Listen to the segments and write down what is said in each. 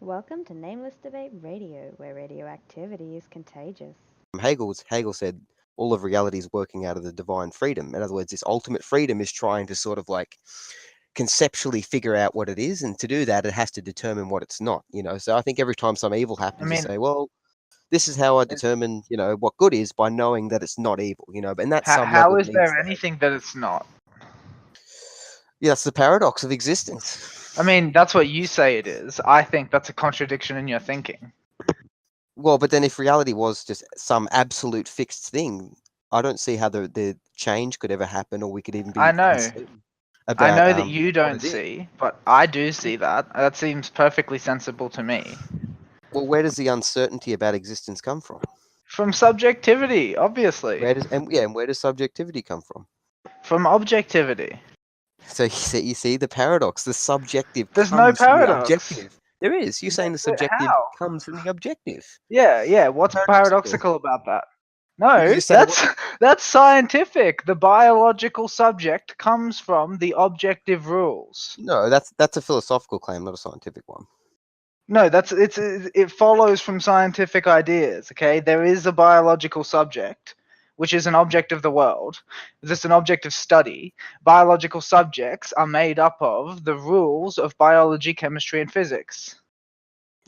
Welcome to Nameless Debate Radio, where radioactivity is contagious. Hegel said all of reality is working out of the divine freedom. In other words, this ultimate freedom is trying to sort of like conceptually figure out what it is, and to do that, it has to determine what it's not. So I think every time some evil happens, you say, well, this is how I determine, what good is by knowing that it's not evil. But at some how level, is there anything that it's not? Yeah, that's the paradox of existence. I mean, that's what you say it is. I think that's a contradiction in your thinking. Well, but then if reality was just some absolute fixed thing, I don't see how the change could ever happen, or we could even be I know. uncertain about, I know that you what don't it is. see, but I do see that. That seems perfectly sensible to me. Well, where does the uncertainty about existence come from? From subjectivity, obviously. Where does subjectivity come from? From objectivity. So you see the paradox. The subjective There's comes no from the paradox. objective. There is. You're saying the subjective How? comes from the objective. Yeah. What's paradoxical about that? No, Because that's scientific. The biological subject comes from the objective rules. No, that's a philosophical claim, not a scientific one. No, it follows from scientific ideas. Okay, there is a biological subject, which is an object of the world. This is an object of study. Biological subjects are made up of the rules of biology, chemistry, and physics.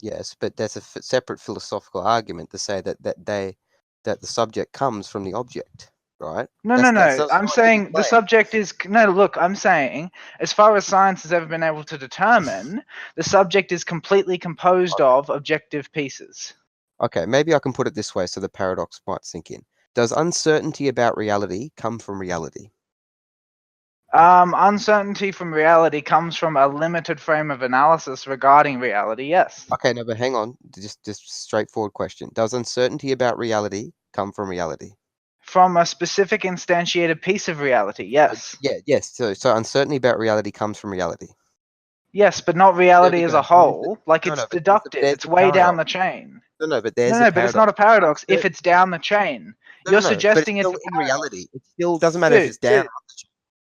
Yes, but that's a separate philosophical argument to say that the subject comes from the object, right? No. I'm saying the subject is Look, I'm saying as far as science has ever been able to determine, the subject is completely composed of objective pieces. Okay, maybe I can put it this way so the paradox might sink in. Does uncertainty about reality come from reality? Uncertainty from reality comes from a limited frame of analysis regarding reality, yes. Okay, no, but hang on. Just straightforward question. Does uncertainty about reality come from reality? From a specific instantiated piece of reality, yes. Yes. So uncertainty about reality comes from reality. Yes, but not reality as a whole. It's deductive. It's way down the chain. No, but there's but it's not a paradox if it's down the chain. You're suggesting but it's still in reality. It still doesn't matter if it's down.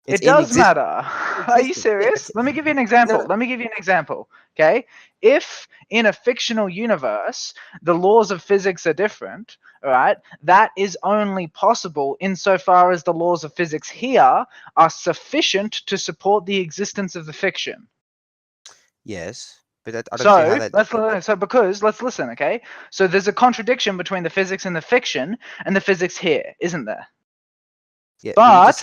It does matter. Are you serious? Let me give you an example. Okay? If in a fictional universe the laws of physics are different, all right, that is only possible insofar as the laws of physics here are sufficient to support the existence of the fiction. Yes, but I don't see how that. Let's listen, okay? So there's a contradiction between the physics in the fiction and the physics here, isn't there? Yeah, but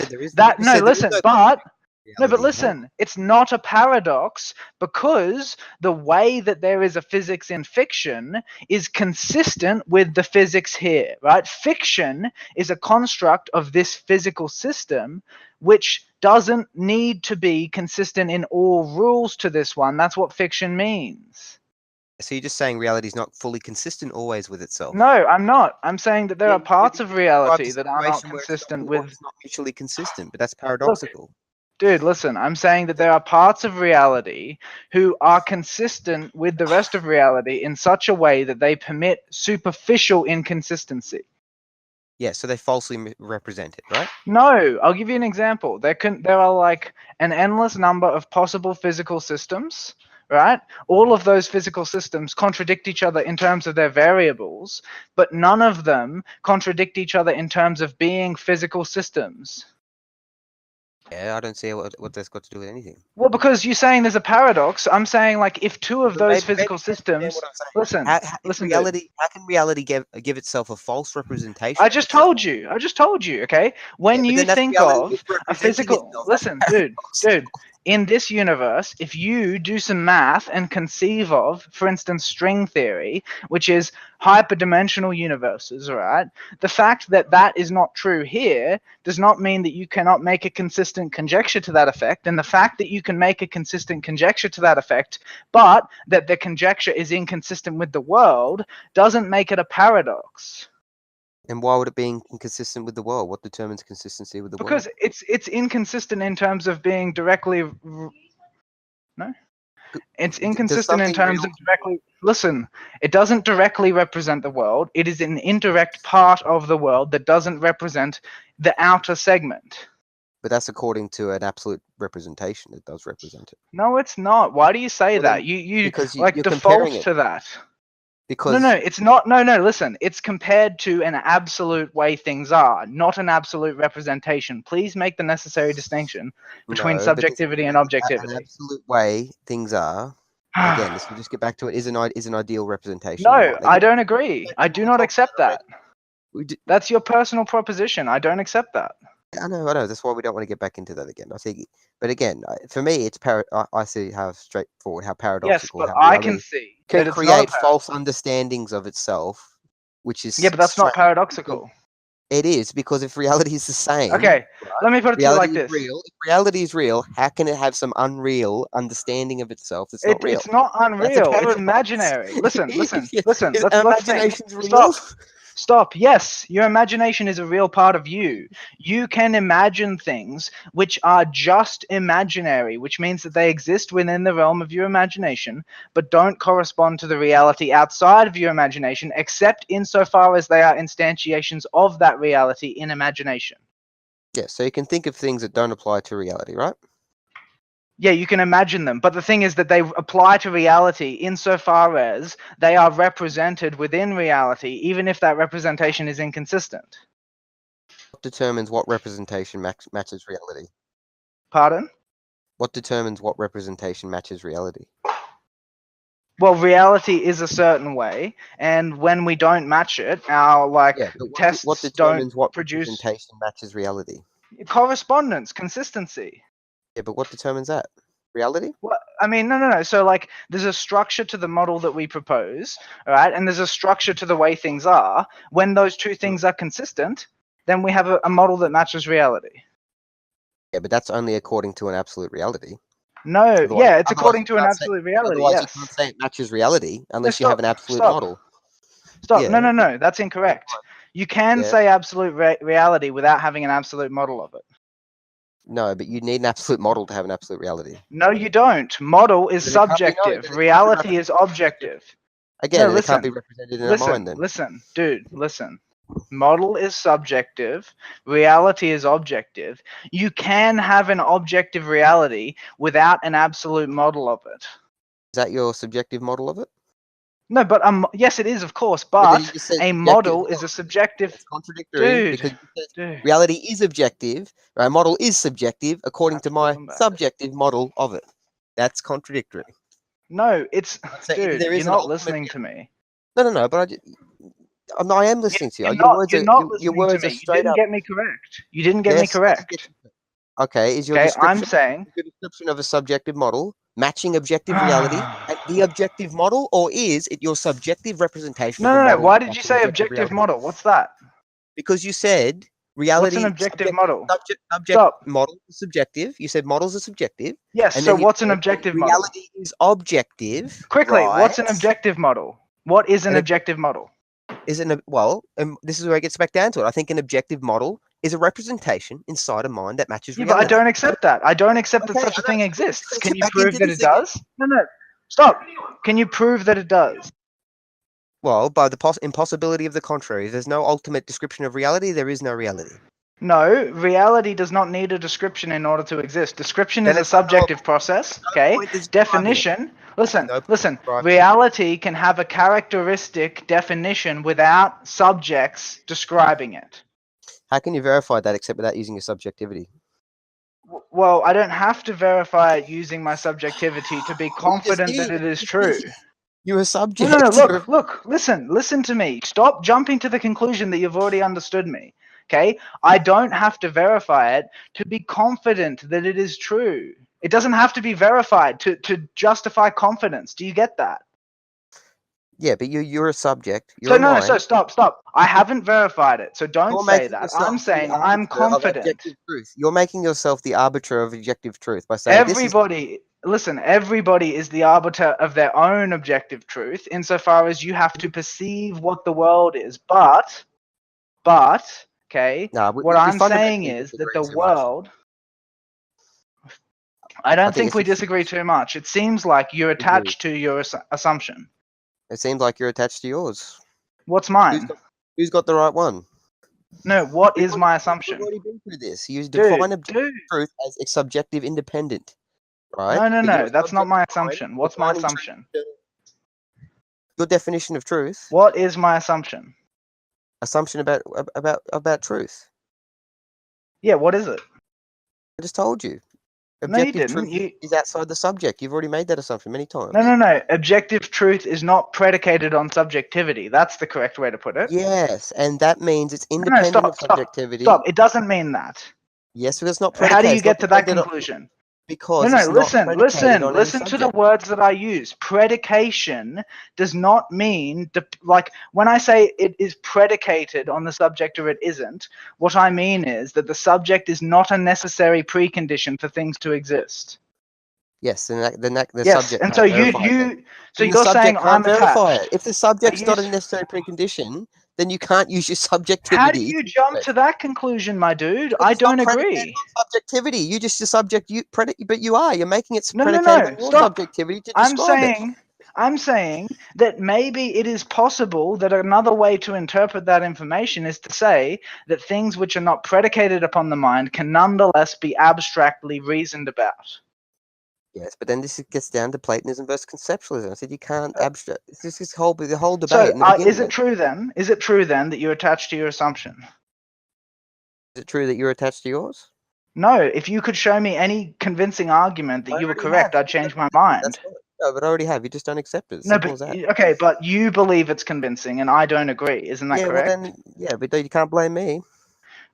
listen, it's not a paradox because the way that there is a physics in fiction is consistent with the physics here, right? Fiction is a construct of this physical system which doesn't need to be consistent in all rules to this one. That's what fiction means. So you're just saying reality is not fully consistent always with itself? No, I'm not. I'm saying that there are parts of reality that are not consistent with... It's not mutually consistent, but that's paradoxical. Look, dude, listen, I'm saying that there are parts of reality who are consistent with the rest of reality in such a way that they permit superficial inconsistency. Yeah, so they falsely represent it, right? No, I'll give you an example. There are like an endless number of possible physical systems, right? All of those physical systems contradict each other in terms of their variables, but none of them contradict each other in terms of being physical systems. Yeah, I don't see what that's got to do with anything. Well, because you're saying there's a paradox. I'm saying, like, if two of those physical systems... Listen, how can reality give itself a false representation? I just told you, okay? When you think of a physical... Listen, dude, in this universe, if you do some math and conceive of, for instance, string theory, which is hyperdimensional universes, right? The fact that that is not true here does not mean that you cannot make a consistent conjecture to that effect. And the fact that you can make a consistent conjecture to that effect, but that the conjecture is inconsistent with the world, doesn't make it a paradox. And why would it be inconsistent with the world? What determines consistency with the world? Because it's inconsistent in terms of being directly... No? It's inconsistent in terms of directly... Listen, it doesn't directly represent the world. It is an indirect part of the world that doesn't represent the outer segment. But that's according to an absolute representation. It does represent it. No, it's not. Why do you say Well, that? then, You because like you're default comparing it. to that. Because No, it's not. No, listen. It's compared to an absolute way things are, not an absolute representation. Please make the necessary distinction between no, because subjectivity and an objectivity. absolute way things are. Again, this will just get back to it. Is an ideal representation No, in mind. Again, I don't agree. I do not accept that. That's your personal proposition. I don't accept that. I know. That's why we don't want to get back into that again. I think, but again, for me, it's I see how straightforward, how paradoxical, Yes, but how I reality can see can that it's create not false understandings of itself, which is Yeah, but that's not paradoxical. It is, because if reality is the same, Okay, let me put it to you like this. Real. If reality is real, how can it have some unreal understanding of itself that's not real? It's not unreal. It's imaginary. Listen. Imagination's real. Stop. Yes, your imagination is a real part of you. You can imagine things which are just imaginary, which means that they exist within the realm of your imagination, but don't correspond to the reality outside of your imagination, except insofar as they are instantiations of that reality in imagination. Yeah, so you can think of things that don't apply to reality, right? Yeah, you can imagine them, but the thing is that they apply to reality insofar as they are represented within reality, even if that representation is inconsistent. What determines what representation matches reality? Pardon? What determines what representation matches reality? Well, reality is a certain way, and when we don't match it, our tests what determines don't what produce representation matches reality? Correspondence, consistency. Yeah, but what determines that? Reality? Well, I mean, no. So, there's a structure to the model that we propose, all right, and there's a structure to the way things are. When those two things are consistent, then we have a model that matches reality. Yeah, but that's only according to an absolute reality. No, Otherwise, it's according to an absolute reality. Otherwise, Yes. you can't say it matches reality unless you have an absolute model. Stop. Yeah. No. That's incorrect. You can say absolute reality without having an absolute model of it. No, but you need an absolute model to have an absolute reality. No, you don't. Model is subjective. Reality is objective. Again, it can't be represented in a mind then. Listen. Model is subjective. Reality is objective. You can have an objective reality without an absolute model of it. Is that your subjective model of it? No, but yes, it is, of course. But a model is a subjective. It's contradictory because reality is objective. A model is subjective according to my subjective model of it. That's contradictory. No, it's you're not listening to me. No. But I am listening to you. You're not listening to me. You didn't get me correct. You didn't get me correct. Okay, is your description of a subjective model matching objective reality and the objective model, or is it your subjective representation of a model? No. Why did you say objective model? What's that? Because you said reality. What's an objective model? Model is subjective. You said models are subjective. Yes. So what's an objective model? Reality is objective. Quickly, what's an objective model? What is an objective model? This is where it gets back down to it. I think an objective model is a representation inside a mind that matches reality. But I don't accept that. I don't accept that such a thing exists. Can you prove that it does? No. Stop. Can you prove that it does? Well, by the impossibility of the contrary. If there's no ultimate description of reality, there is no reality. No, reality does not need a description in order to exist. Description is a subjective process, okay? Definition, listen, reality can have a characteristic definition without subjects describing it. How can you verify that except without using your subjectivity? Well, I don't have to verify it using my subjectivity to be confident that it is true. You're a subject. No, look, listen to me. Stop jumping to the conclusion that you've already understood me. Okay, I don't have to verify it to be confident that it is true. It doesn't have to be verified to justify confidence. Do you get that? Yeah, but you're a subject. So stop. I haven't verified it, so don't say that. I'm saying I'm confident. You're making yourself the arbiter of objective truth by saying everybody is the arbiter of their own objective truth insofar as you have to perceive what the world is. But. Okay, what I'm saying is that the world... I don't think we disagree too much. It seems like you're attached to your assumption. It seems like you're attached to yours. What's mine? Who's got the right one? No, what is my assumption? We've already been through this. You define objective truth as a subjective independent, right? No, that's not my assumption. What's my assumption? Your definition of truth. What is my assumption? Assumption about truth. Yeah, what is it? I just told you. Objective truth is outside the subject. You've already made that assumption many times. No. Objective truth is not predicated on subjectivity. That's the correct way to put it. Yes, and that means it's independent of subjectivity. Stop. It doesn't mean that. Yes, because it's not predicated. How do you get to that conclusion? Because listen to the words that I use. Predication does not mean, like, when I say it is predicated on the subject or it isn't, what I mean is that the subject is not a necessary precondition for things to exist. Yes, and the yes, subject. And so you're saying I'm attached. If the subject's not a necessary precondition, then you can't use your subjectivity. How do you jump to that conclusion, my dude? I don't agree. Subjectivity. You just the subject. But you are. You're making it predicated on your subjectivity to describe it. I'm saying that maybe it is possible that another way to interpret that information is to say that things which are not predicated upon the mind can nonetheless be abstractly reasoned about. Yes, but then this gets down to Platonism versus conceptualism. I said you can't abstract. This is the whole debate. So, is it true then? Is it true then that you're attached to your assumption? Is it true that you're attached to yours? No. If you could show me any convincing argument that you were correct, I'd change my mind. No, but I already have. You just don't accept it. No, but okay, but you believe it's convincing, and I don't agree. Isn't that correct? Well, but you can't blame me.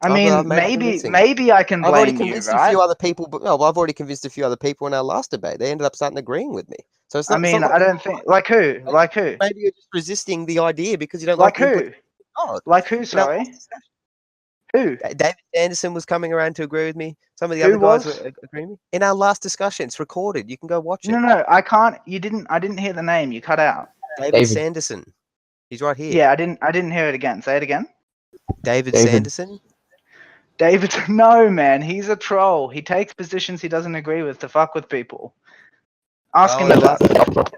I mean, maybe I can blame you, right? I've already convinced a few other people, but no, I've already convinced a few other people in our last debate. They ended up starting agreeing with me. So it's not. I mean, I don't think like who. Maybe you're just resisting the idea because you don't like who. Like who? Sorry. Who? David Anderson was coming around to agree with me. Some of the other guys were agreeing with me. In our last discussion, it's recorded. You can go watch it. No, I can't. You didn't. I didn't hear the name. You cut out. David Sanderson. He's right here. Yeah, I didn't hear it again. Say it again. David Sanderson. David, no, man, he's a troll. He takes positions he doesn't agree with to fuck with people. Ask him about it.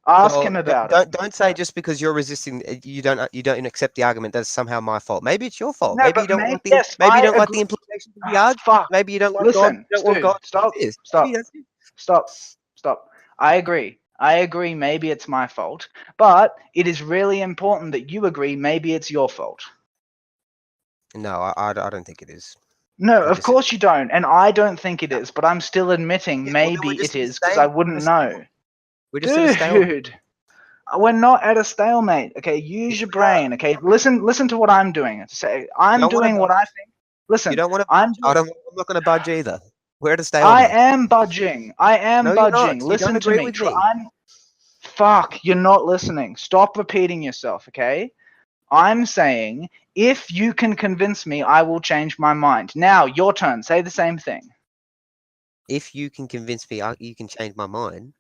Ask him about it. Don't say just because you're resisting, you don't accept the argument that's somehow my fault. Maybe it's your fault. No, maybe you don't like the implications of the argument. Fuck. Maybe you don't like Listen, God. You don't want God. Stop. I agree. Maybe it's my fault, but it is really important that you agree. Maybe it's your fault. No, I don't think it is. No, of course you don't, and I don't think it is, but I'm still admitting maybe it is because I wouldn't know. We're just at a stalemate. Dude, we're not at a stalemate. Okay, use your brain. Okay, listen to what I'm doing. Say I'm doing what I think. Listen, you don't want to. I'm not going to budge either. We're at a stalemate. I am budging. Budging. Listen to me. Fuck, you're not listening. Stop repeating yourself. Okay. I'm saying, if you can convince me, I will change my mind. Now, your turn. Say the same thing. If you can convince me, you can change my mind.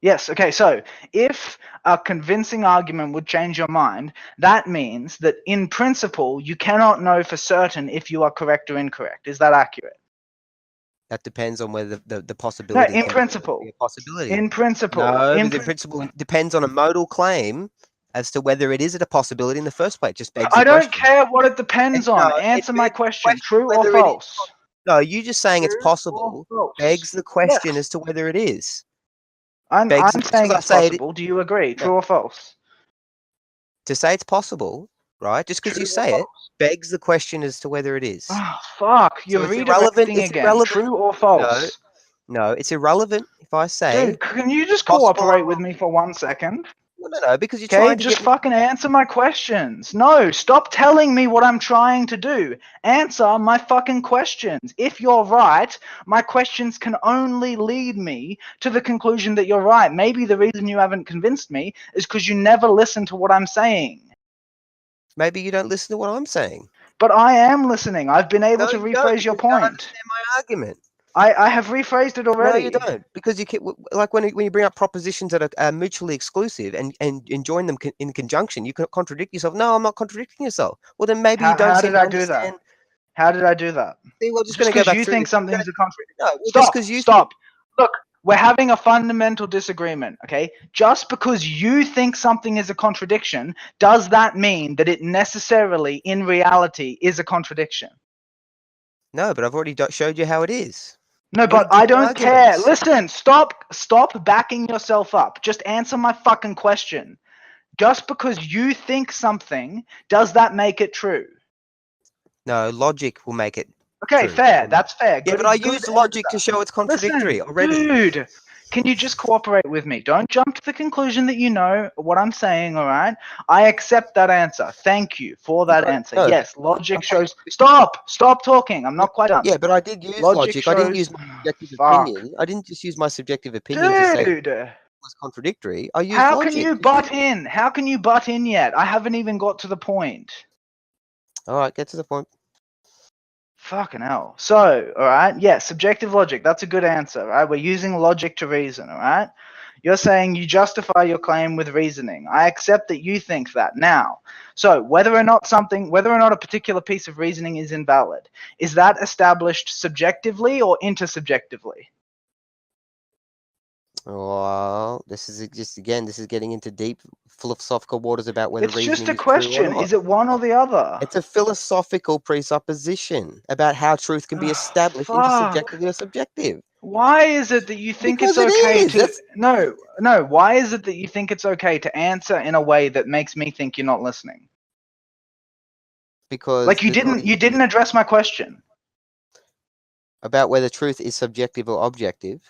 Yes, okay, so if a convincing argument would change your mind, that means that in principle, you cannot know for certain if you are correct or incorrect. Is that accurate? That depends on whether the possibility. No, in principle. Be a possibility. In principle. No, in principle, it depends on a modal claim as to whether it is a possibility in the first place. Just begs I don't care what it depends on. Answer my question. True or false? No, you just saying it's possible begs the question as to whether it is. I'm saying it's possible. Do you agree? True or false? To say it's possible, right? Just because you say it begs the question as to whether it is. Oh, fuck. You're redirecting again. True or false? No, it's irrelevant if I say... Dude, can you just cooperate with me for 1 second? No, because you're trying to just fucking answer my questions. No, stop telling me what I'm trying to do. Answer my fucking questions. If you're right, my questions can only lead me to the conclusion that you're right. Maybe the reason you haven't convinced me is because you never listen to what I'm saying. Maybe you don't listen to what I'm saying. But I am listening. I've been able to rephrase your point. You don't understand my argument. I have rephrased it already. No, you don't, because you keep, like when you bring up propositions that are mutually exclusive and join them in conjunction, you can contradict yourself. No, I'm not contradicting yourself. Well, then maybe you don't. How did I do that? How did I do that? See, well, just going to go back. You think something's a contradiction? No, well, stop. Stop. Look, we're having a fundamental disagreement, okay? Just because you think something is a contradiction, does that mean that it necessarily, in reality, is a contradiction? No, but I've already showed you how it is. No, but I don't care. Listen, stop backing yourself up. Just answer my fucking question. Just because you think something, does that make it true? No, logic will make it Okay, true. fair. That's fair. Yeah, but I use logic to show it's contradictory already. Dude, can you just cooperate with me? Don't jump to the conclusion that you know what I'm saying, all right? I accept that answer. Thank you for that answer. No. Yes, logic shows... Stop talking. I'm not quite done. Yeah, but I did use logic. I didn't use my subjective opinion. I didn't just use my subjective opinion to say it was contradictory. I used logic. How can you butt in? How can you butt in yet? I haven't even got to the point. All right, get to the point. Fucking hell. So, all right, yeah, subjective logic. That's a good answer, right? We're using logic to reason, all right? You're saying you justify your claim with reasoning. I accept that you think that. Now, so whether or not a particular piece of reasoning is invalid, is that established subjectively or intersubjectively? Well, this is getting into deep philosophical waters about whether reasoning is true or not. It's just a question. Is it one or the other? It's a philosophical presupposition about how truth can be established intersubjectively or subjective. Why is it that you think it's okay to... No, why is it that you think it's okay to answer in a way that makes me think you're not listening? Because... Like, you didn't address my question. About whether truth is subjective or objective.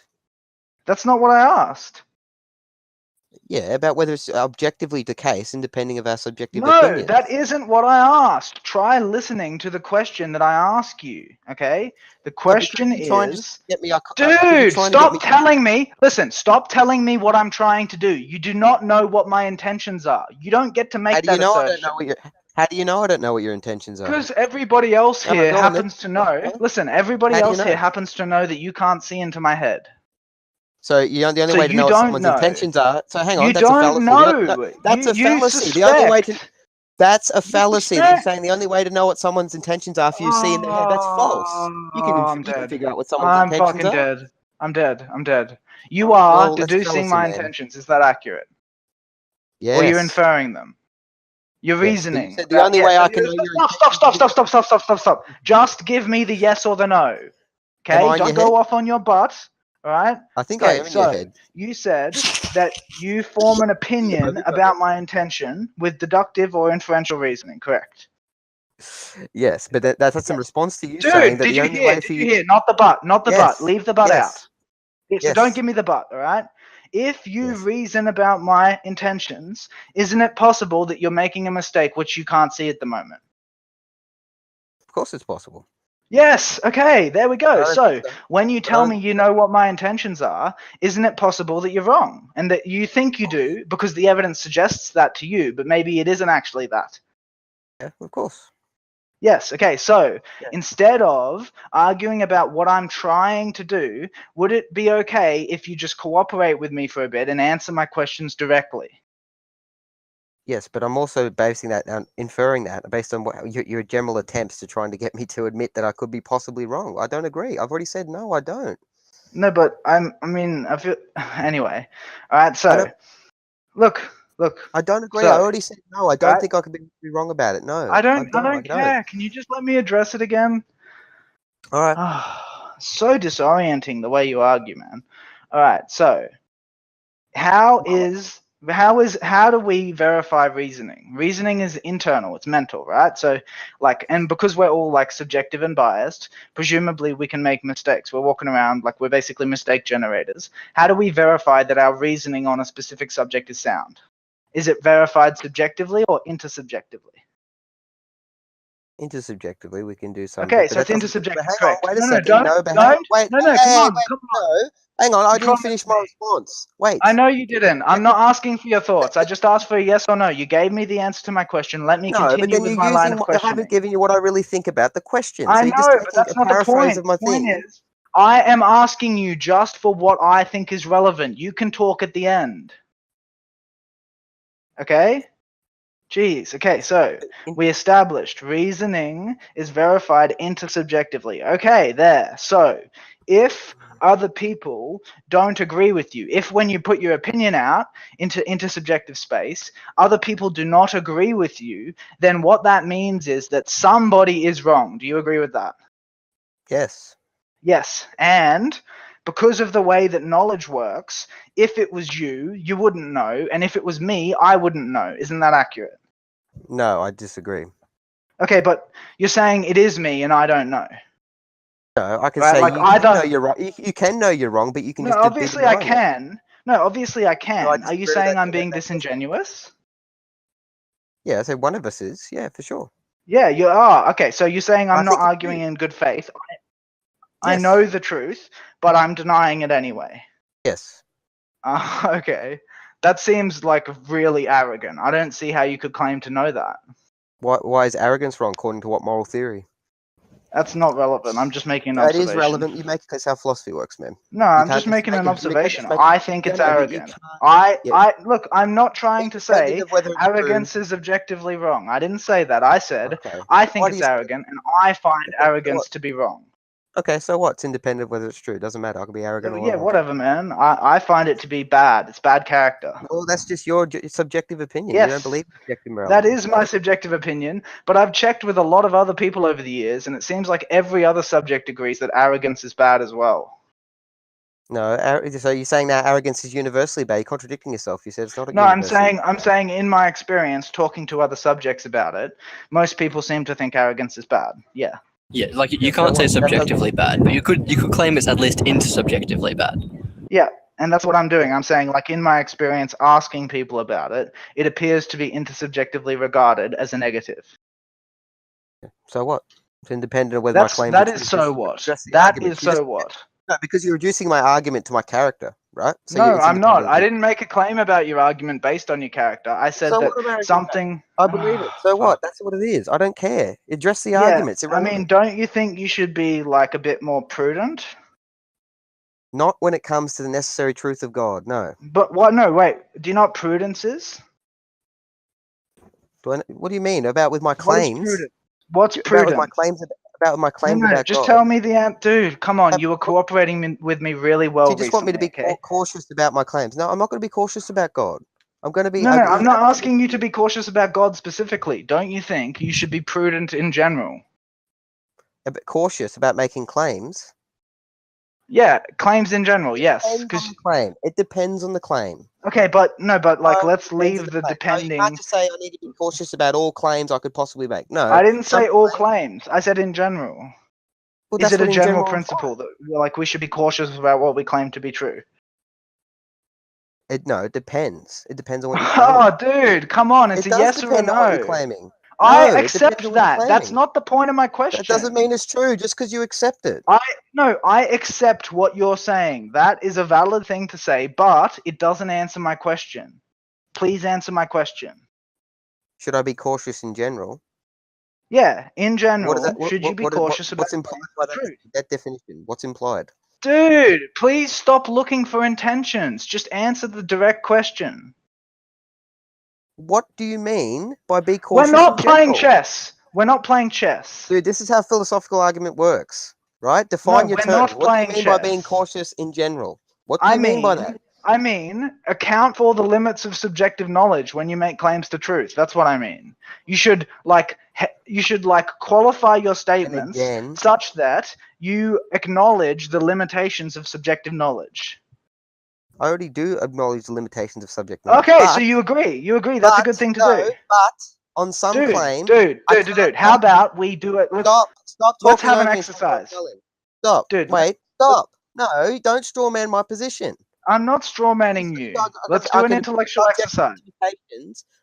That's not what I asked. Yeah, about whether it's objectively the case, independing of our subjective opinions. No, that isn't what I asked. Try listening to the question that I ask you, okay? The question is... Dude, stop telling me... Listen, stop telling me what I'm trying to do. You do not know what my intentions are. You don't get to make that assertion. How do you know I don't know what your intentions are? Because everybody else here happens to know... Listen, everybody else here happens to know that you can't see into my head. So the only way to know what someone's intentions are. So hang on, that's a fallacy. That's a fallacy. The only way to... That's a fallacy. They're saying the only way to know what someone's intentions are for you to see in their head. That's false. You can figure out what someone's intentions are. I'm fucking dead. I'm dead. You are deducing my intentions. Is that accurate? Yes. Or you're inferring them? You're reasoning. You said the only way I can know your... Stop. Just give me the yes or the no. Okay? Don't go off on your butt. All right. I think I am in your head. You said that you form an opinion about my intention with deductive or inferential reasoning, correct? Yes, but that's in response to you saying that the only way for you... Not the butt, not the butt. Leave the butt out. So don't give me the butt, all right? If you reason about my intentions, isn't it possible that you're making a mistake which you can't see at the moment? Of course it's possible. Yes, okay, there we go. So, when you tell me you know what my intentions are, isn't it possible that you're wrong? And that you think you do because the evidence suggests that to you, but maybe it isn't actually that? Yeah, of course. Yes, okay, so instead of arguing about what I'm trying to do, would it be okay if you just cooperate with me for a bit and answer my questions directly? Yes, but I'm also basing that, inferring that based on your general attempts to trying to get me to admit that I could be possibly wrong. I don't agree. I've already said no, I don't. No, but I feel... Anyway, all right, so, look. I don't agree. So, I already said no. I don't think I could be wrong about it. No. I don't care. Can you just let me address it again? All right. So disorienting the way you argue, man. All right, so how do we verify reasoning? Reasoning is internal, it's mental, right? So and because we're all subjective and biased, presumably we can make mistakes. We're walking around we're basically mistake generators. How do we verify that our reasoning on a specific subject is sound? Is it verified subjectively or intersubjectively? Intersubjectively, we can do something. Okay, so it's intersubjective. Correct. Wait a second. Come on. Hang on, I didn't finish my response. Wait. I know you didn't. I'm not asking for your thoughts. I just asked for a yes or no. You gave me the answer to my question. Let me continue with my line of questioning. I haven't given you what I really think about the question. I know, but that's not the point. The point is, I am asking you just for what I think is relevant. You can talk at the end. Okay? Jeez. Okay, so we established reasoning is verified intersubjectively. Okay, there. So if other people don't agree with you, if when you put your opinion out into intersubjective space, other people do not agree with you, then what that means is that somebody is wrong. Do you agree with that? Yes. Yes. And because of the way that knowledge works, if it was you, you wouldn't know. And if it was me, I wouldn't know. Isn't that accurate? No, I disagree. Okay, but you're saying it is me and I don't know. No, I can Right? say Like, you I can know don't. you're right. You can know you're wrong, but you can No, just be obviously I denying it. can. No, obviously I can. No, I Are you disagree with saying that. I'm being disingenuous? Yeah, so one of us is. Yeah, for sure. Yeah, you are. Okay, so you're saying I I'm not think it's arguing you. in good faith. I Yes. know the truth, but I'm denying it anyway. Yes. Okay. That seems like really arrogant. I don't see how you could claim to know that. Why is arrogance wrong according to what moral theory? That's not relevant. I'm just making an It observation. is relevant. You make it because how philosophy works, man. No, I'm just making an observation. I think it's arrogant. Look, I'm not trying to say arrogance is objectively wrong. I didn't say that. I said I think it's arrogant, and I find arrogance to be wrong. Okay, so what? It's independent of whether it's true. It doesn't matter. I can be arrogant. Yeah, whatever, man. I find it to be bad. It's bad character. Well, that's just your subjective opinion. Yes, you don't believe in objective morality. that is my subjective opinion, but I've checked with a lot of other people over the years, and it seems like every other subject agrees that arrogance is bad as well. No, so you're saying now arrogance is universally bad. You're contradicting yourself. You said it's not. No, I'm saying in my experience, talking to other subjects about it, most people seem to think arrogance is bad. Yeah. Yeah, like you can't say subjectively bad, but you could claim it's at least intersubjectively bad. Yeah, and that's what I'm doing. I'm saying, like, in my experience, asking people about it, it appears to be intersubjectively regarded as a negative. So what? It's independent of whether my claim. That is so what. That is so what. No, because you're reducing my argument to my character, right? So no, I'm not. I didn't make a claim about your argument based on your character. I said that something. I believe it. So what? That's what it is. I don't care. Address the arguments. I mean, don't you think you should be like a bit more prudent? Not when it comes to the necessary truth of God. No. But what? No, wait. Do you know what prudence is? What do you mean about with my claims? What's prudent? About my claims about just God. tell me the answer. Dude, come on. You were cooperating with me really well. You just want me to be cautious about my claims. No, I'm not going to be cautious about God. I'm going to be. No, I'm not asking you to be cautious about God specifically. Don't you think you should be prudent in general? A bit cautious about making claims. Yeah, claims in general, yes. It depends on the claim. Okay, but let's leave the depending. No, you can't just say I need to be cautious about all claims I could possibly make. No, I didn't say all claims. I said in general. Well, is it a general principle that like we should be cautious about what we claim to be true? No, it depends. It depends on what you're claiming. Oh, dude, come on! It's a yes or a no. On what you're claiming. I accept that. That's not the point of my question. That doesn't mean it's true just because you accept it. I accept what you're saying. That is a valid thing to say, but it doesn't answer my question. Please answer my question. Should I be cautious in general? Yeah, in general, should you be cautious about what's implied by that definition? What's implied? Dude, please stop looking for intentions. Just answer the direct question. What do you mean by be cautious? We're not playing chess. We're not playing chess. Dude, this is how philosophical argument works, right? Define your term. What do you mean by being cautious in general? What do you mean by that? I mean, account for the limits of subjective knowledge when you make claims to truth. That's what I mean. You should qualify your statements such that you acknowledge the limitations of subjective knowledge. I already do acknowledge the limitations of subject knowledge. Okay, so you agree. You agree. That's a good thing to do. But on some claims... Dude, how about we do it... Stop talking. Let's have an exercise. Stop. Dude, wait, stop. No, don't strawman my position. I'm not strawmanning you. Let's do an intellectual exercise.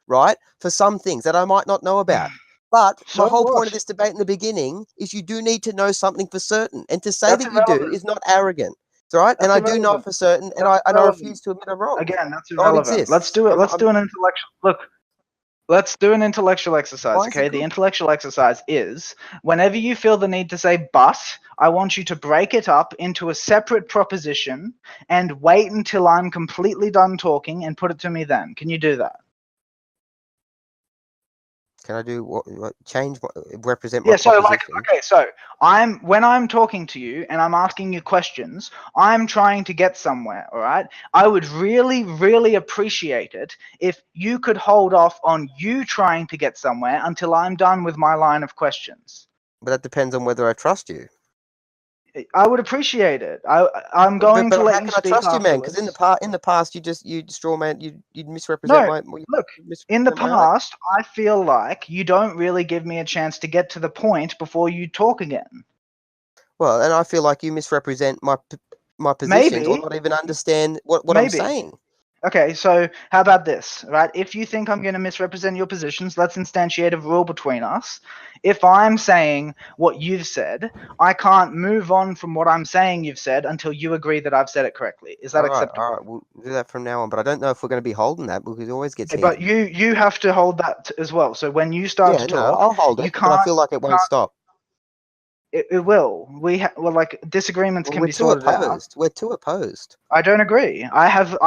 Right, for some things that I might not know about. But the whole point of this debate in the beginning is you do need to know something for certain. And to say that you do is not arrogant. Right, and I do know for certain, and I refuse to admit I'm wrong. Again, that's irrelevant. Let's do it. Let's do an intellectual. Look, let's do an intellectual exercise. Okay, the intellectual exercise is whenever you feel the need to say "but," I want you to break it up into a separate proposition and wait until I'm completely done talking and put it to me. Then, can you do that? Can I do what change represent Yeah, my so proposition? so when I'm talking to you and I'm asking you questions, I'm trying to get somewhere, all right? I would really, really appreciate it if you could hold off on you trying to get somewhere until I'm done with my line of questions. But that depends on whether I trust you. I would appreciate it. I'm going but to let how you can I speak trust you, man? Because afterwards. in the past you straw man, you misrepresent No, look, in the past, I feel like you don't really give me a chance to get to the point before you talk again. Well, and I feel like you misrepresent my positions or Maybe. not even understand what I'm Maybe. saying. Okay, so how about this, right? If you think I'm going to misrepresent your positions, let's instantiate a rule between us. If I'm saying what you've said, I can't move on from what I'm saying you've said until you agree that I've said it correctly. Is that acceptable? All right, we'll do that from now on. But I don't know if we're going to be holding that because it always gets heated. But you have to hold that as well. So when you start to talk, I'll hold it, you can't. but I feel like it won't stop. It will. Well, like disagreements can be sorted out. We're too opposed. I don't agree. I have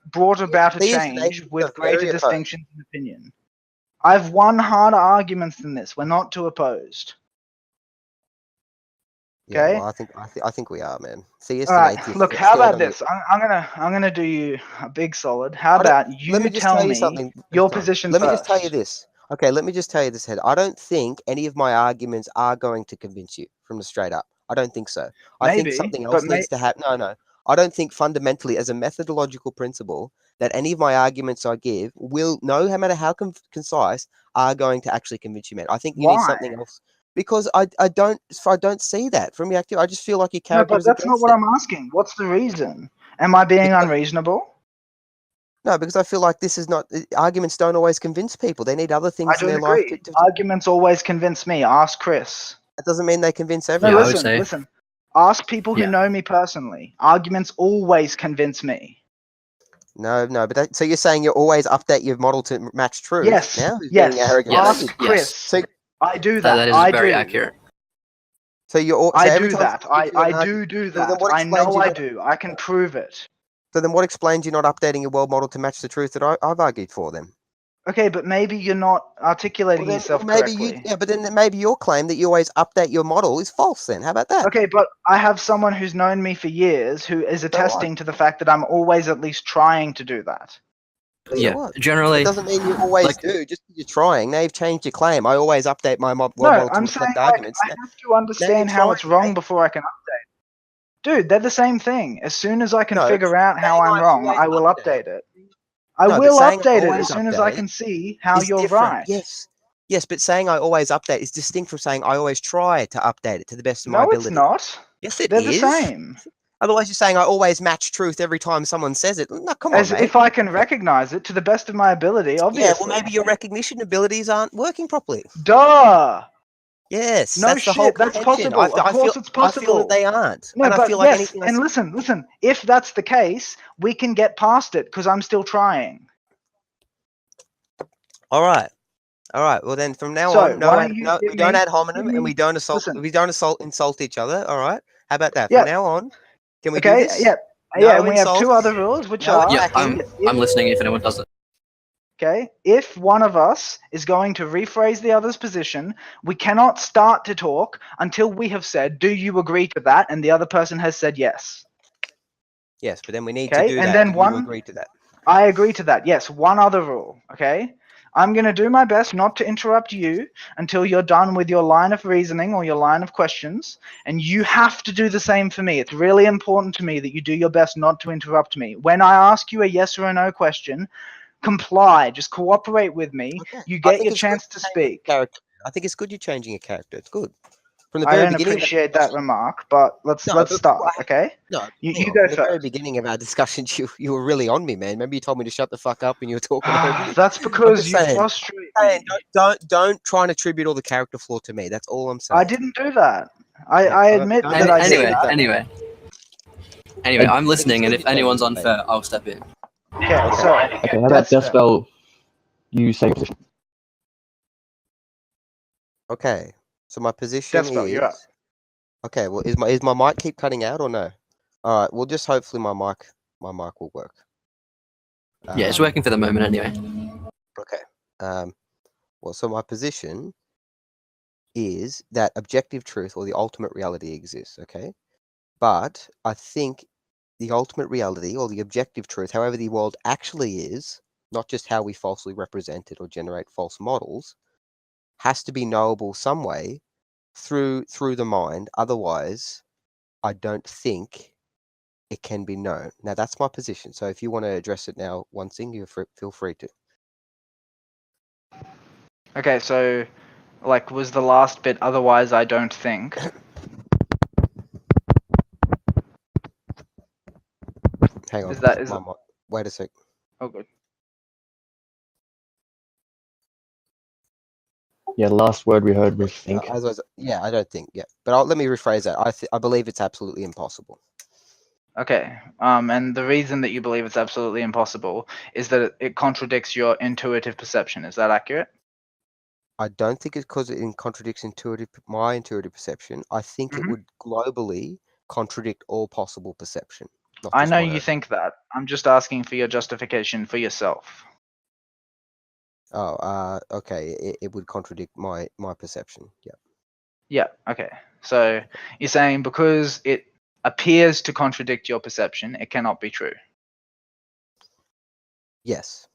brought about a change with greater distinctions in opinion. I've won harder arguments than this. We're not too opposed. Okay. Yeah, well, I think we are, man. All right. Look, how about this? I'm gonna do you a big solid. How about you tell me something. Your position first? Let me just tell you this. Okay, let me just tell you this, Head. I don't think any of my arguments are going to convince you from the straight up. I don't think so. I think something else needs to happen. No. I don't think fundamentally, as a methodological principle, that any of my arguments I give will, no matter how concise, are going to actually convince you, man. I think you need something else. Because I don't see that from your activity. I just feel like your character is against it. No, but that's not what I'm asking. What's the reason? Am I being unreasonable? No, because I feel like this is not arguments don't always convince people. They need other things in their life. Arguments always convince me. Ask Chris. That doesn't mean they convince everyone. No, listen. Ask people who know me personally. Arguments always convince me. No, but so you're saying you always update your model to match truth? Yes. Now yes. Ask Chris. So I do that. That is very accurate. So you're. So I do that. I do that. I know I do. I can prove it. So then what explains you not updating your world model to match the truth that I've argued for then? Okay, but maybe you're not articulating yourself correctly. But then maybe your claim that you always update your model is false then. How about that? Okay, but I have someone who's known me for years who is attesting to the fact that I'm always at least trying to do that. Yeah, generally. It doesn't mean you always do, just you're trying. Now you've changed your claim. I always update my world model to reflect arguments. I have to understand how it's wrong before I can update. Dude, they're the same thing. As soon as I can figure out how I'm wrong, I will update it. I will update it as soon as I can see how you're right. Yes, but saying I always update is distinct from saying I always try to update it to the best of my ability. No, it's not. Yes, it is. They're the same. Otherwise, you're saying I always match truth every time someone says it. No, come on, mate. If I can recognize it to the best of my ability, obviously. Yeah, well, maybe your recognition abilities aren't working properly. Duh! Yes, no that's shit, the whole that's possible. Of course it's possible. I feel that they aren't. No, and but I feel like anything and listen, if that's the case, we can get past it because I'm still trying. All right. Well, then from now on, we don't ad hominem and we don't assault. We don't insult each other. All right. How about that? From now on, can we do this? Yeah. And we have two other rules, which are. Yeah, I'm listening if anyone does it. Okay, if one of us is going to rephrase the other's position, we cannot start to talk until we have said, do you agree to that? And the other person has said yes. Yes, but then we need to do that. And then you agree to that. I agree to that. Yes, one other rule, okay? I'm going to do my best not to interrupt you until you're done with your line of reasoning or your line of questions, and you have to do the same for me. It's really important to me that you do your best not to interrupt me. When I ask you a yes or a no question, comply, just cooperate with me. Okay. You get your chance to speak. I think it's good you're changing your character. It's good. From the very beginning, I don't appreciate that remark, but let's start, okay? No, you go first. From the very beginning of our discussion, you were really on me, man. Maybe you told me to shut the fuck up and you were talking over me. That's because you frustrate me. Don't try and attribute all the character flaw to me. That's all I'm saying. I didn't do that. I admit that I did that. Anyway, I'm listening, and if anyone's unfair, I'll step in. Yeah, sorry. Okay, how about Despel? You say position. Okay, so my position Despel, is. You're up. Okay, well, is my mic keep cutting out or no? All right, well, just hopefully my mic will work. Yeah, it's working for the moment anyway. Okay, So my position is that objective truth or the ultimate reality exists, okay? But I think the ultimate reality or the objective truth, however the world actually is, not just how we falsely represent it or generate false models, has to be knowable some way through the mind. Otherwise, I don't think it can be known. Now, that's my position. So if you want to address it now, one thing, feel free to. Okay, so, like, was the last bit, otherwise I don't think? Hang on. Wait a sec. Oh, good. Yeah, the last word we heard was think. I don't think. Yeah, but let me rephrase that. I believe it's absolutely impossible. Okay, and the reason that you believe it's absolutely impossible is that it contradicts your intuitive perception. Is that accurate? I don't think it's because it contradicts my intuitive perception. I think it would globally contradict all possible perception. I know you think that. I'm just asking for your justification for yourself. Oh, okay. It would contradict my perception. Yeah. Yeah, okay. So you're saying because it appears to contradict your perception, it cannot be true. Yes.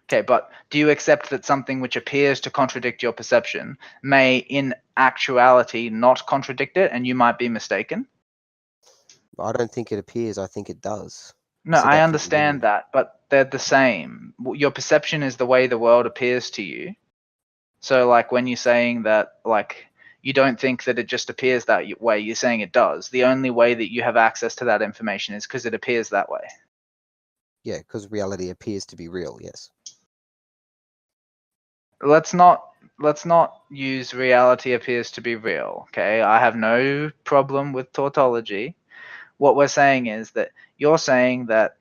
Okay, but do you accept that something which appears to contradict your perception may in actuality not contradict it and you might be mistaken? I don't think it appears. I think it does. No, I understand that, but they're the same. Your perception is the way the world appears to you. So, like, when you're saying that, like, you don't think that it just appears that way, you're saying it does. The only way that you have access to that information is because it appears that way. Yeah, because reality appears to be real, yes. Let's not use reality appears to be real, okay? I have no problem with tautology. What we're saying is that you're saying that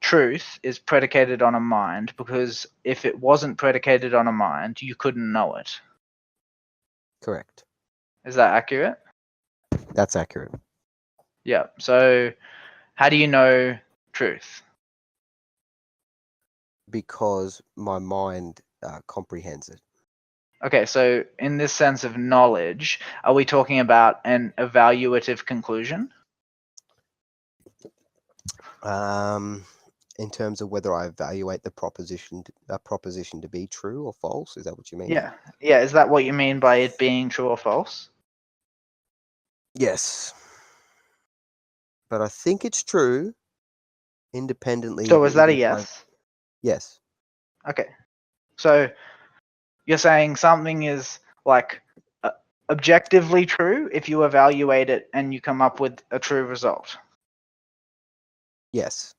truth is predicated on a mind because if it wasn't predicated on a mind, you couldn't know it. Correct. Is that accurate? That's accurate. Yeah. So how do you know truth? Because my mind comprehends it. Okay, so in this sense of knowledge, are we talking about an evaluative conclusion? In terms of whether I evaluate the proposition to be true or false, is that what you mean? Yeah. Yeah, is that what you mean by it being true or false? Yes. But I think it's true independently. So is that a yes? Yes. Okay. So you're saying something is like objectively true if you evaluate it and you come up with a true result. Yes.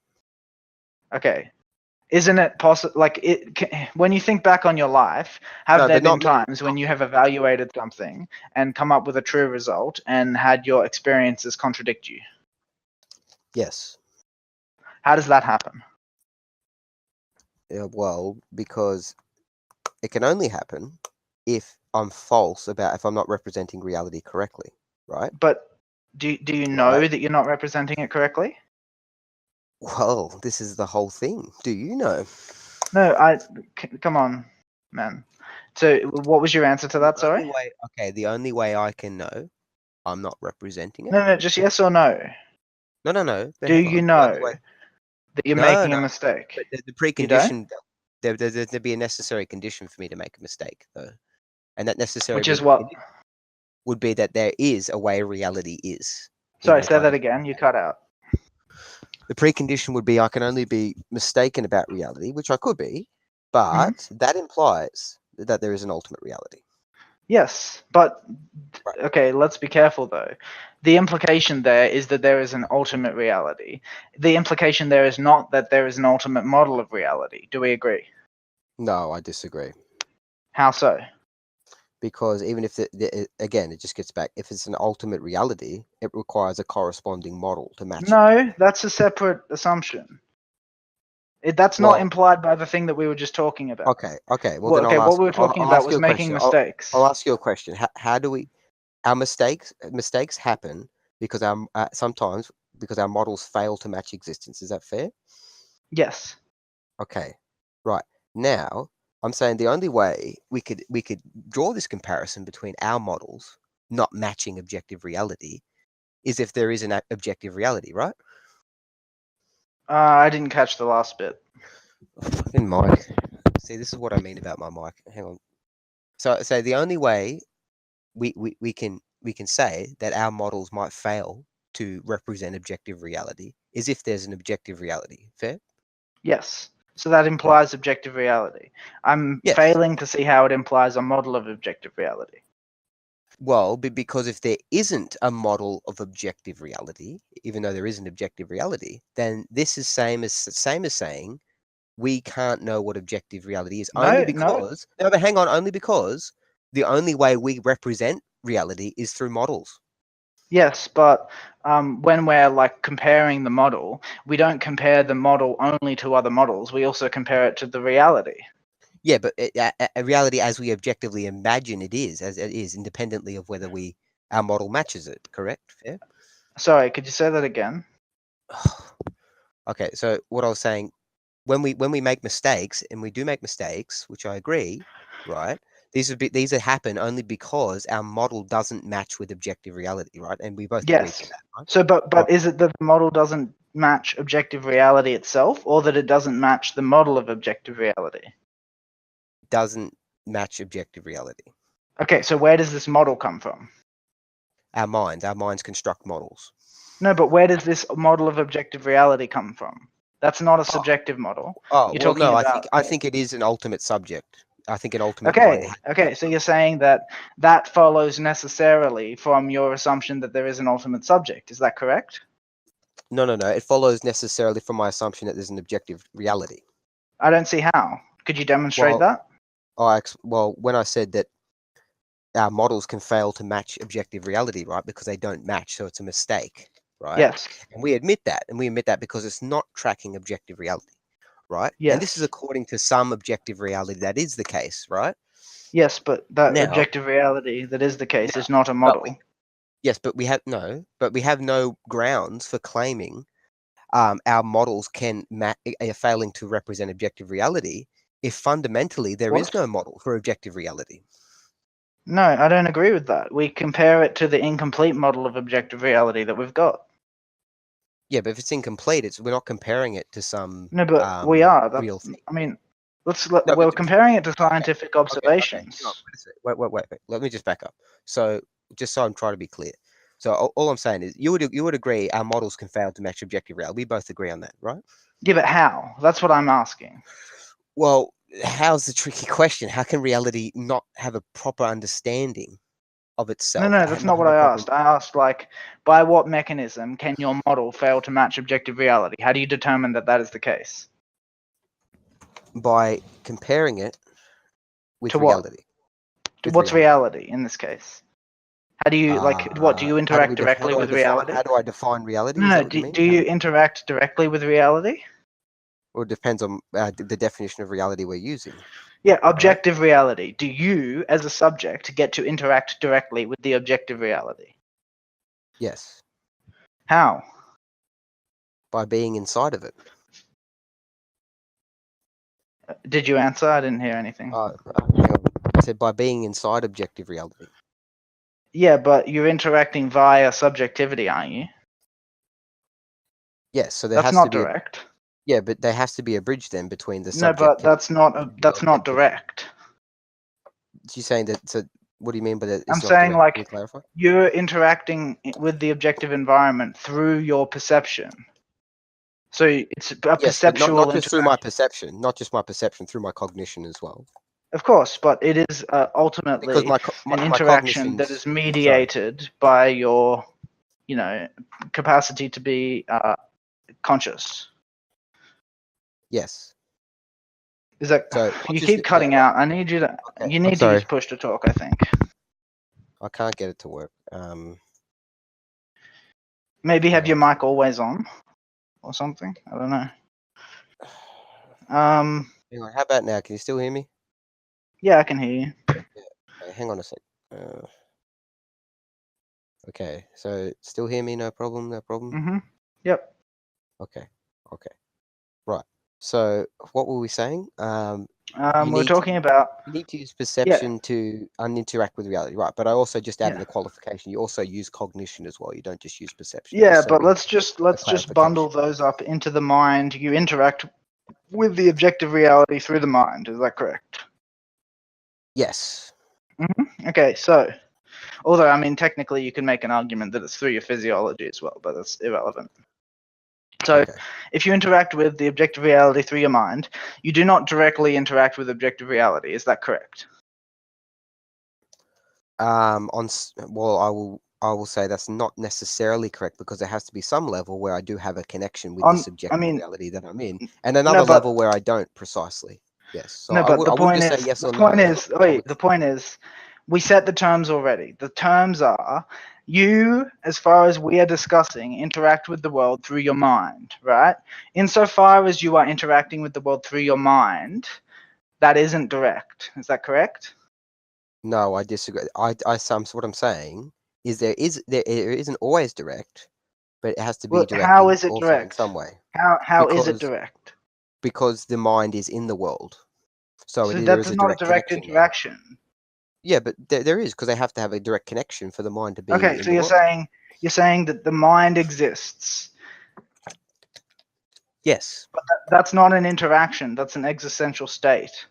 Okay. Isn't it possible? Like when you think back on your life, have there been times when you have evaluated something and come up with a true result and had your experiences contradict you? Yes. How does that happen? Yeah, well, because it can only happen if I'm false if I'm not representing reality correctly, right? But do you know that you're not representing it correctly? Well, this is the whole thing. Do you know? No, come on, man. So what was your answer to that, sorry? The only way I can know I'm not representing it. No, just yes or no. No. Do you know that you're making a mistake? But the precondition, there'd be a necessary condition for me to make a mistake, though. And that necessary Which is what? Would be that there is a way reality is. Sorry, say that again. You cut out. The precondition would be I can only be mistaken about reality, which I could be, but that implies that there is an ultimate reality. Yes, but okay, let's be careful though. The implication there is that there is an ultimate reality. The implication there is not that there is an ultimate model of reality. Do we agree? No, I disagree. How so? Because even if again, it just gets back. If it's an ultimate reality, it requires a corresponding model to match. No, that's a separate assumption. That's not implied by the thing that we were just talking about. Okay. Well, then what we were talking about was making mistakes. I'll ask you a question. How do our mistakes happen because sometimes because our models fail to match existence? Is that fair? Yes. Okay. Right. Now, I'm saying the only way we could draw this comparison between our models not matching objective reality is if there is an objective reality, right? I didn't catch the last bit. Fucking mic. See, this is what I mean about my mic. Hang on. So the only way we can say that our models might fail to represent objective reality is if there's an objective reality. Fair? Yes. So that implies objective reality. I'm failing to see how it implies a model of objective reality. Well, because if there isn't a model of objective reality, even though there is an objective reality, then this is same as saying we can't know what objective reality is only because but hang on, only because the only way we represent reality is through models. Yes, but when we're like comparing the model, we don't compare the model only to other models. We also compare it to the reality. Yeah, but a reality as we objectively imagine it is, as it is, independently of whether our model matches it. Correct? Fair? Sorry, could you say that again? Okay, so what I was saying, when we make mistakes, and we do make mistakes, which I agree, right? These happen only because our model doesn't match with objective reality, right? And we both agree to that, right? So, but is it that the model doesn't match objective reality itself, or that it doesn't match the model of objective reality? Doesn't match objective reality. Okay, so where does this model come from? Our minds construct models. No, but where does this model of objective reality come from? That's not a subjective model. I think it is an ultimate subject. I think an ultimate mind. Okay, so you're saying that follows necessarily from your assumption that there is an ultimate subject. Is that correct? No. It follows necessarily from my assumption that there's an objective reality. I don't see how. Could you demonstrate that? Well, when I said that our models can fail to match objective reality, right? Because they don't match, so it's a mistake, right? Yes. And we admit that, because it's not tracking objective reality, right? Yes. And this is according to some objective reality that is the case, right? Yes, but that objective reality that is the case is not a model. But we have no grounds for claiming our models are failing to represent objective reality if fundamentally there is no model for objective reality. No, I don't agree with that. We compare it to the incomplete model of objective reality that we've got. Yeah, but if it's incomplete, we're not comparing it to some we are. Real thing. I mean, we're comparing it to scientific observations. Okay. Wait. Let me just back up. So, just so I'm trying to be clear. So, all I'm saying is, you would agree our models can fail to match objective reality. We both agree on that, right? Yeah, but how? That's what I'm asking. Well, how's the tricky question? How can reality not have a proper understanding of itself? No, that's not what I asked. I asked, like, by what mechanism can your model fail to match objective reality? How do you determine that is the case? By comparing it with reality. What's reality in this case? How do you, what, do you interact directly with reality? How do I define reality? No, do you interact directly with reality? Well, it depends on the definition of reality we're using. Yeah, objective reality. Do you, as a subject, get to interact directly with the objective reality? Yes. How? By being inside of it. Did you answer? I didn't hear anything. Hang on. I said by being inside objective reality. Yeah, but you're interacting via subjectivity, aren't you? Yes, so that's not direct. Yeah, but there has to be a bridge then between the subject. No, but that's not direct. You're saying that? So, what do you mean by that? I'm saying like you're interacting with the objective environment through your perception. So it's a perceptual. Not just through my perception, not just my perception, through my cognition as well. Of course, but it is ultimately an interaction that is mediated by your, capacity to be conscious. Yes. Is that you keep cutting out? I need you to. Okay. You need to use push to talk. I think. I can't get it to work. Maybe have your mic always on, or something. I don't know. Anyway, how about now? Can you still hear me? Yeah, I can hear you. Yeah. Hang on a sec. Okay, so still hear me? No problem. No problem. Mm-hmm. Yep. Okay. Right. So what were we saying? We're talking about... You need to use perception to interact with reality, right? But I also just added a qualification. You also use cognition as well. You don't just use perception. Yeah, but let's just bundle those up into the mind. You interact with the objective reality through the mind. Is that correct? Yes. Okay, so, although, I mean, technically you can make an argument that it's through your physiology as well, but that's irrelevant. So, if you interact with the objective reality through your mind, you do not directly interact with objective reality. Is that correct? Well, I will say that's not necessarily correct, because there has to be some level where I do have a connection with the subjective reality that I'm in, and another level where I don't precisely. Yes. So the point is, we set the terms already. The terms are, you, as far as we are discussing, interact with the world through your mind, right? Insofar as you are interacting with the world through your mind, that isn't direct. Is that correct? No, I disagree. What I'm saying is there isn't always direct, but it has to be direct. How is it direct? In some way. How is it direct? Because the mind is in the world. So that's not a direct interaction. There. Yeah, but there is, because they have to have a direct connection for the mind to be. Okay, so you're saying that the mind exists. Yes. But that's not an interaction. That's an existential state.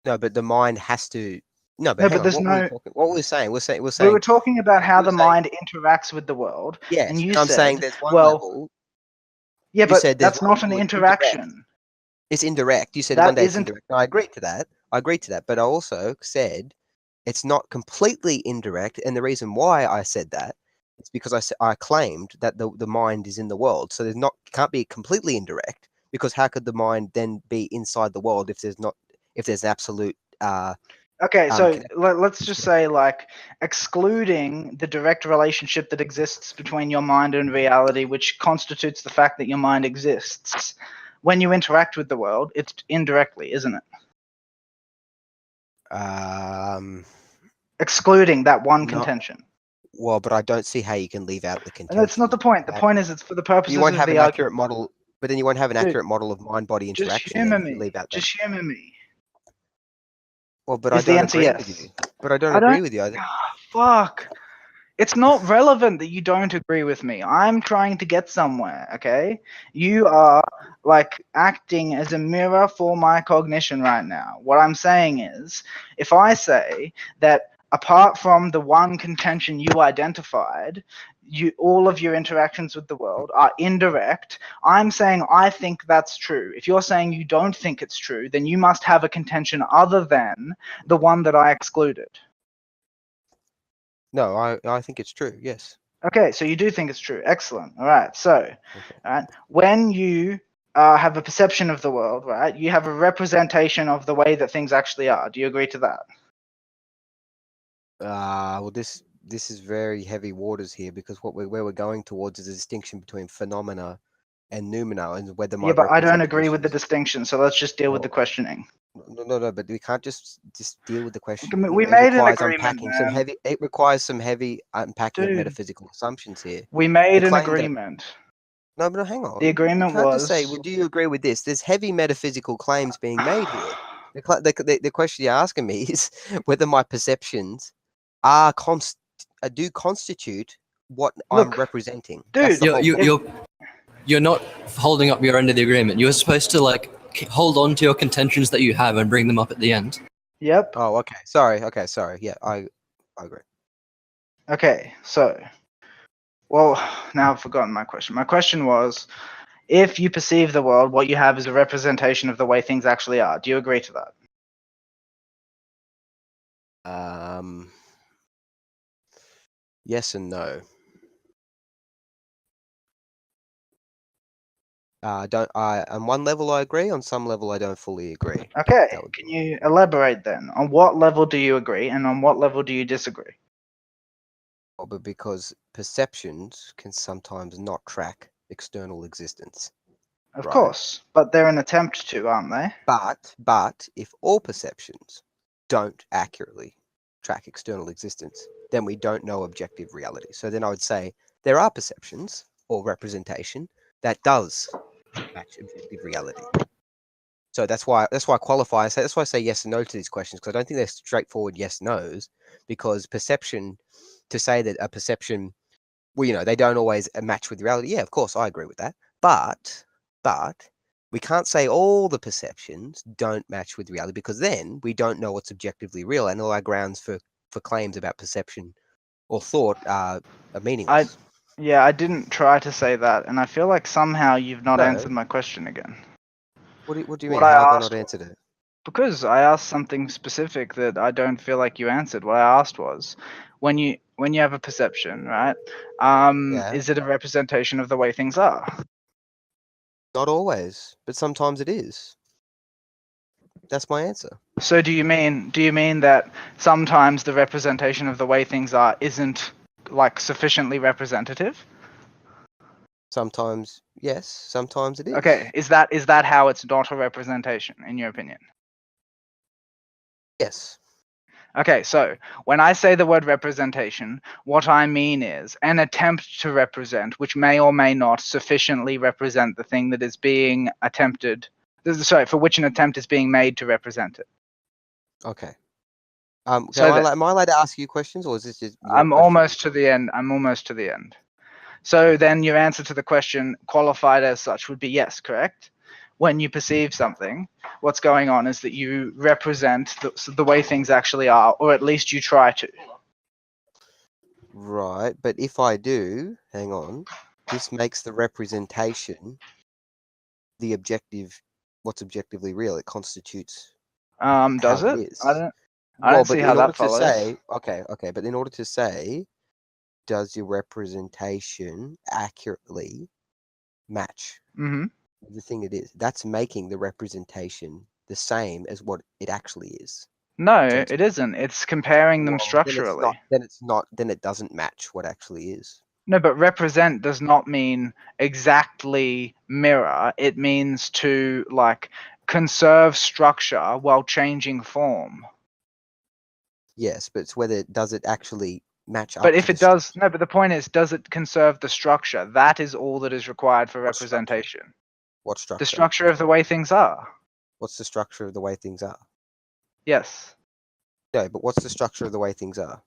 No, but the mind has to. No, but hang on. What we're saying. We were talking about how the mind interacts with the world. Yes, and I'm saying there's one level. Yeah, but that's not an interaction. It's indirect. You said one day it's indirect. I agree to that. But I also said it's not completely indirect, and the reason why I said that is because I claimed that the mind is in the world, so can't be completely indirect, because how could the mind then be inside the world if there's absolute Okay, so let's just say, like, excluding the direct relationship that exists between your mind and reality, which constitutes the fact that your mind exists, when you interact with the world, it's indirectly, isn't it? Excluding that one contention. Well, but I don't see how you can leave out the contention. That's not the point. The point is, it's for the purposes of the argument. You won't have an accurate model, but then you won't have an accurate model of mind-body interaction. Just humor me. Well, but I don't agree with you. But I don't agree with you. Fuck. It's not relevant that you don't agree with me. I'm trying to get somewhere, okay? You are, like, acting as a mirror for my cognition right now. What I'm saying is, if I say that apart from the one contention you identified, all of your interactions with the world are indirect, I'm saying I think that's true. If you're saying you don't think it's true, then you must have a contention other than the one that I excluded. No, I think it's true, yes. Okay, so you do think it's true. Excellent. All right, so when you have a perception of the world, right, you have a representation of the way that things actually are. Do you agree to that? Well, this is very heavy waters here, because where we're going towards is a distinction between phenomena and noumena, and whether my but I don't agree with the distinction, so let's just deal with the questioning. No, but we can't just deal with the question. We made an agreement, It requires some heavy unpacking of metaphysical assumptions here. We made an agreement. No, but hang on. The agreement was... Just say, do you agree with this? There's heavy metaphysical claims being made here. The question you're asking me is whether my perceptions do constitute what I'm representing. Dude, you're not holding up your end of the agreement. You're supposed to, like, hold on to your contentions that you have and bring them up at the end. Yep. Oh, okay. Sorry. Yeah, I agree. Okay, so, well, now I've forgotten my question. My question was, if you perceive the world, what you have is a representation of the way things actually are. Do you agree to that? Yes and no. On one level I agree, on some level I don't fully agree. Okay, can you elaborate then? On what level do you agree, and on what level do you disagree? Well, but because perceptions can sometimes not track external existence. Of course, but they're an attempt to, aren't they? But if all perceptions don't accurately track external existence, then we don't know objective reality. So then I would say there are perceptions or representation that does match objective reality. So that's why I qualify. That's why I say yes and no to these questions, because I don't think they're straightforward yes nos. Because perception, to say that a perception, well, they don't always match with reality. Yeah, of course, I agree with that. But we can't say all the perceptions don't match with reality, because then we don't know what's objectively real, and all our grounds for claims about perception or thought are meaningless. I didn't try to say that, and I feel like somehow you've not No. answered my question again. What do you What mean? I How have I asked- not answered it? Because I asked something specific that I don't feel like you answered. What I asked was, when you have a perception, right? Yeah. Is it a representation of the way things are? Not always, but sometimes it is. That's my answer. So do you mean that sometimes the representation of the way things are isn't like sufficiently representative? Sometimes yes, sometimes it is. Okay, is that how it's not a representation in your opinion? Yes. Okay, so when I say the word representation, what I mean is an attempt to represent, which may or may not sufficiently represent the thing that is being attempted. Sorry, for which an attempt is being made to represent it. Okay. So am I allowed to ask you questions, or is this just your I'm question? almost to the end. So then your answer to the question, qualified as such, would be yes, correct? When you perceive something, what's going on is that you represent the way things actually are, or at least you try to. Right, but if I do, hang on, this makes the representation the objective, what's objectively real. It constitutes Does how it? it is. I don't see how that follows. But in order to say, does your representation accurately match the thing it is? That's making the representation the same as what it actually is. No, it isn't. It's comparing them structurally. Then it doesn't match what actually is. No, but represent does not mean exactly mirror. It means to like conserve structure while changing form. Yes, but it's whether does it actually match up. But if to it does, no, but the point is, does it conserve the structure? That is all that is required for representation. What structure? The structure of the way things are. What's the structure of the way things are? Yes. No, but what's the structure of the way things are?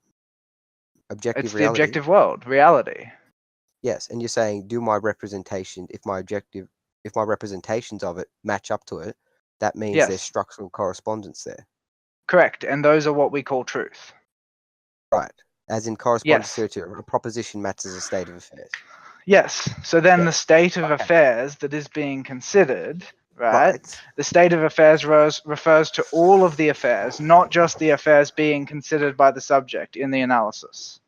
Objective It's reality. the objective world, reality. Yes, and you're saying, do my representation, if my representations of it match up to it, that means Yes. there's structural correspondence there. Correct, and those are what we call truth. Right. As in correspondence Yes. to a proposition matches a state of affairs. Yes. So then Yes. the state of Okay. affairs that is being considered, right? The state of affairs refers to all of the affairs, not just the affairs being considered by the subject in the analysis.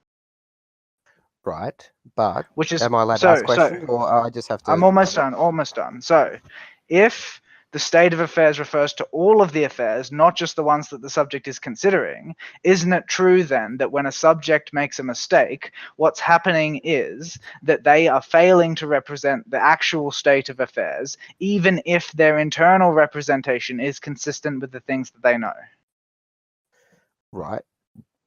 Right. But Which is, am I allowed to ask questions, or I just have to? I'm almost done. So if the state of affairs refers to all of the affairs, not just the ones that the subject is considering, isn't it true then that when a subject makes a mistake, what's happening is that they are failing to represent the actual state of affairs, even if their internal representation is consistent with the things that they know? Right.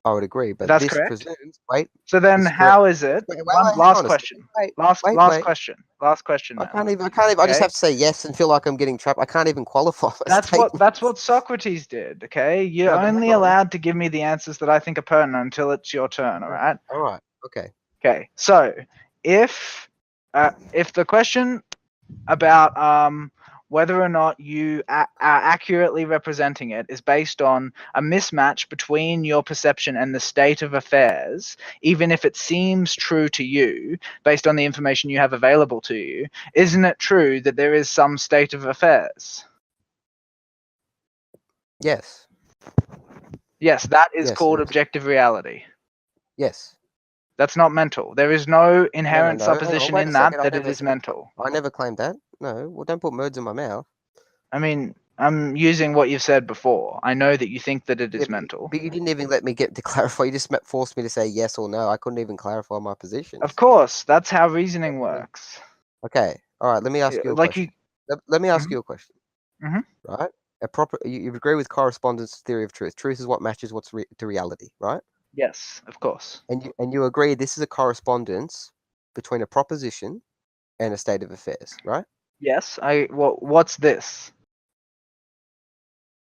I would agree, but That's this correct. presumes. Wait. So then, how is it? Last question. Last question. I can't even. I just have to say yes and feel like I'm getting trapped. I can't even qualify. That's what Socrates did. Okay, you're only allowed to give me the answers that I think are pertinent until it's your turn. All right. All right. Okay. Okay. So if the question about whether or not you are accurately representing it is based on a mismatch between your perception and the state of affairs, even if it seems true to you based on the information you have available to you, isn't it true that there is some state of affairs? Yes. Yes, that is called there is. objective reality. Yes. That's not mental. There is no inherent No. supposition in that it is mental. I never claimed that. No. Well, don't put words in my mouth. I mean, I'm using what you've said before. I know that you think that it is mental. But you didn't even let me get to clarify. You just forced me to say yes or no. I couldn't even clarify my position. Of course, that's how reasoning works. Okay. All right. Let me ask you a question. Let me ask you a question. Right? You agree with correspondence theory of truth. Truth is what matches what's to reality, right? Yes, of course. And you agree this is a correspondence between a proposition and a state of affairs, right? Yes. What's this?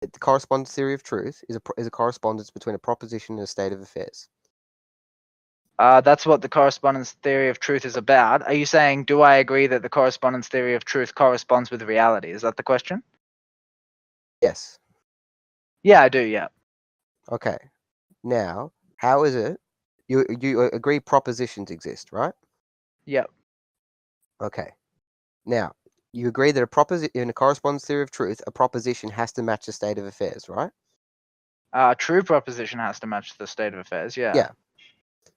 The correspondence theory of truth is a correspondence between a proposition and a state of affairs. That's what the correspondence theory of truth is about. Are you saying, do I agree that the correspondence theory of truth corresponds with reality? Is that the question? Yes. Yeah, I do, yeah. Okay. Now, how is it? You agree propositions exist, right? Yep. Okay. Now, you agree that in a correspondence theory of truth, a proposition has to match the state of affairs, right? True proposition has to match the state of affairs, yeah. Yeah.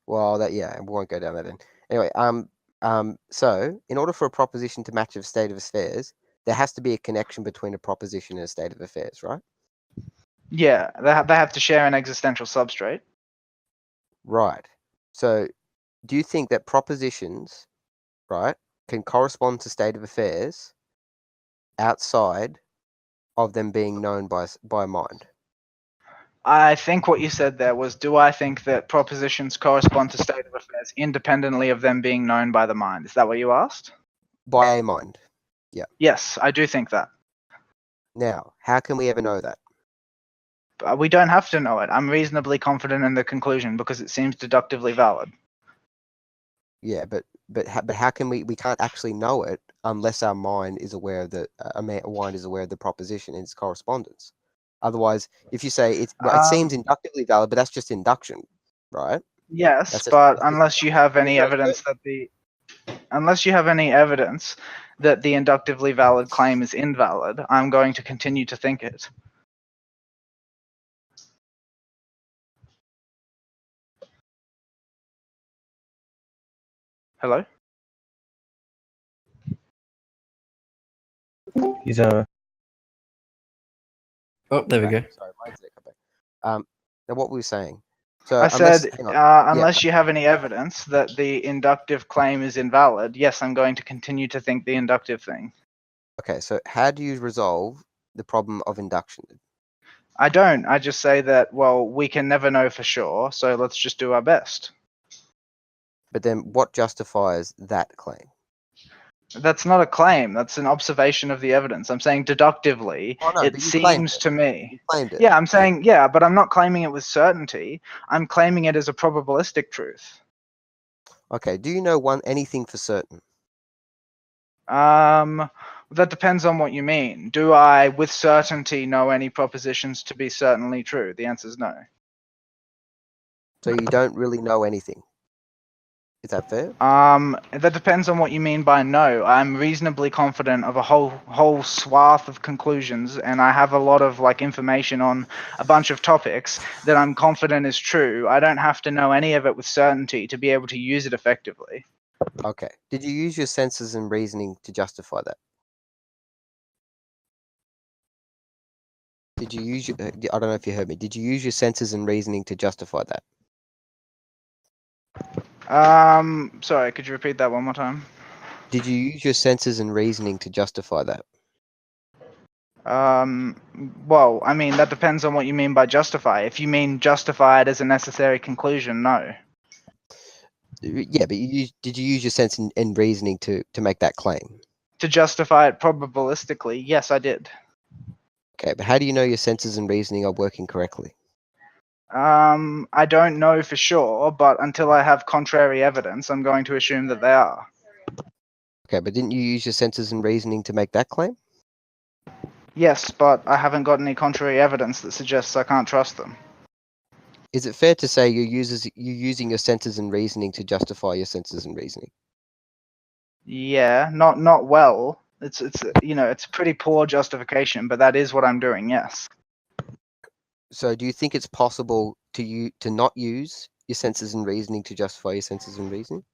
Well, we won't go down that then. Anyway, so in order for a proposition to match a state of affairs, there has to be a connection between a proposition and a state of affairs, right? Yeah, they have to share an existential substrate. Right. So, do you think that propositions, right, can correspond to state of affairs outside of them being known by mind? I think what you said there was, do I think that propositions correspond to state of affairs independently of them being known by the mind? Is that what you asked? By a mind. Yeah. Yes, I do think that. Now, how can we ever know that? We don't have to know it. I'm reasonably confident in the conclusion because it seems deductively valid. Yeah, but how can we can't actually know it unless our mind is aware of the proposition and its correspondence. Otherwise, if you say it seems inductively valid, but that's just induction, right? Yes, but unless you have any evidence that the inductively valid claim is invalid, I'm going to continue to think it. Hello? He's Oh, there we go. Sorry, mine's there. Now what were we saying? So I said, unless you have any evidence that the inductive claim is invalid, yes, I'm going to continue to think the inductive thing. Okay, so how do you resolve the problem of induction? I don't. I just say that, well, we can never know for sure, so let's just do our best. But then what justifies that claim? That's not a claim. That's an observation of the evidence. I'm saying deductively, it seems to me. You claimed it. Yeah, I'm saying, yeah, but I'm not claiming it with certainty. I'm claiming it as a probabilistic truth. Okay, do you know anything for certain? That depends on what you mean. Do I, with certainty, know any propositions to be certainly true? The answer is no. So you don't really know anything. Is that fair? That depends on what you mean by no. I'm reasonably confident of a whole swath of conclusions, and I have a lot of information on a bunch of topics that I'm confident is true. I don't have to know any of it with certainty to be able to use it effectively. Okay. Did you use your senses and reasoning to justify that? Did you use I don't know if you heard me. Did you use your senses and reasoning to justify that? Sorry, could you repeat that one more time? Did you use your senses and reasoning to justify that? Well, I mean, that depends on what you mean by justify. If you mean justify it as a necessary conclusion, no. Yeah, but did you use your sense and reasoning to make that claim? To justify it probabilistically, yes, I did. Okay, but how do you know your senses and reasoning are working correctly? I don't know for sure, but until I have contrary evidence, I'm going to assume that they are. Okay, but didn't you use your senses and reasoning to make that claim? Yes, but I haven't got any contrary evidence that suggests I can't trust them. Is it fair to say you're using your senses and reasoning to justify your senses and reasoning? Yeah, not well. It's a pretty poor justification, but that is what I'm doing. Yes. So, do you think it's possible to not use your senses and reasoning to justify your senses and reasoning?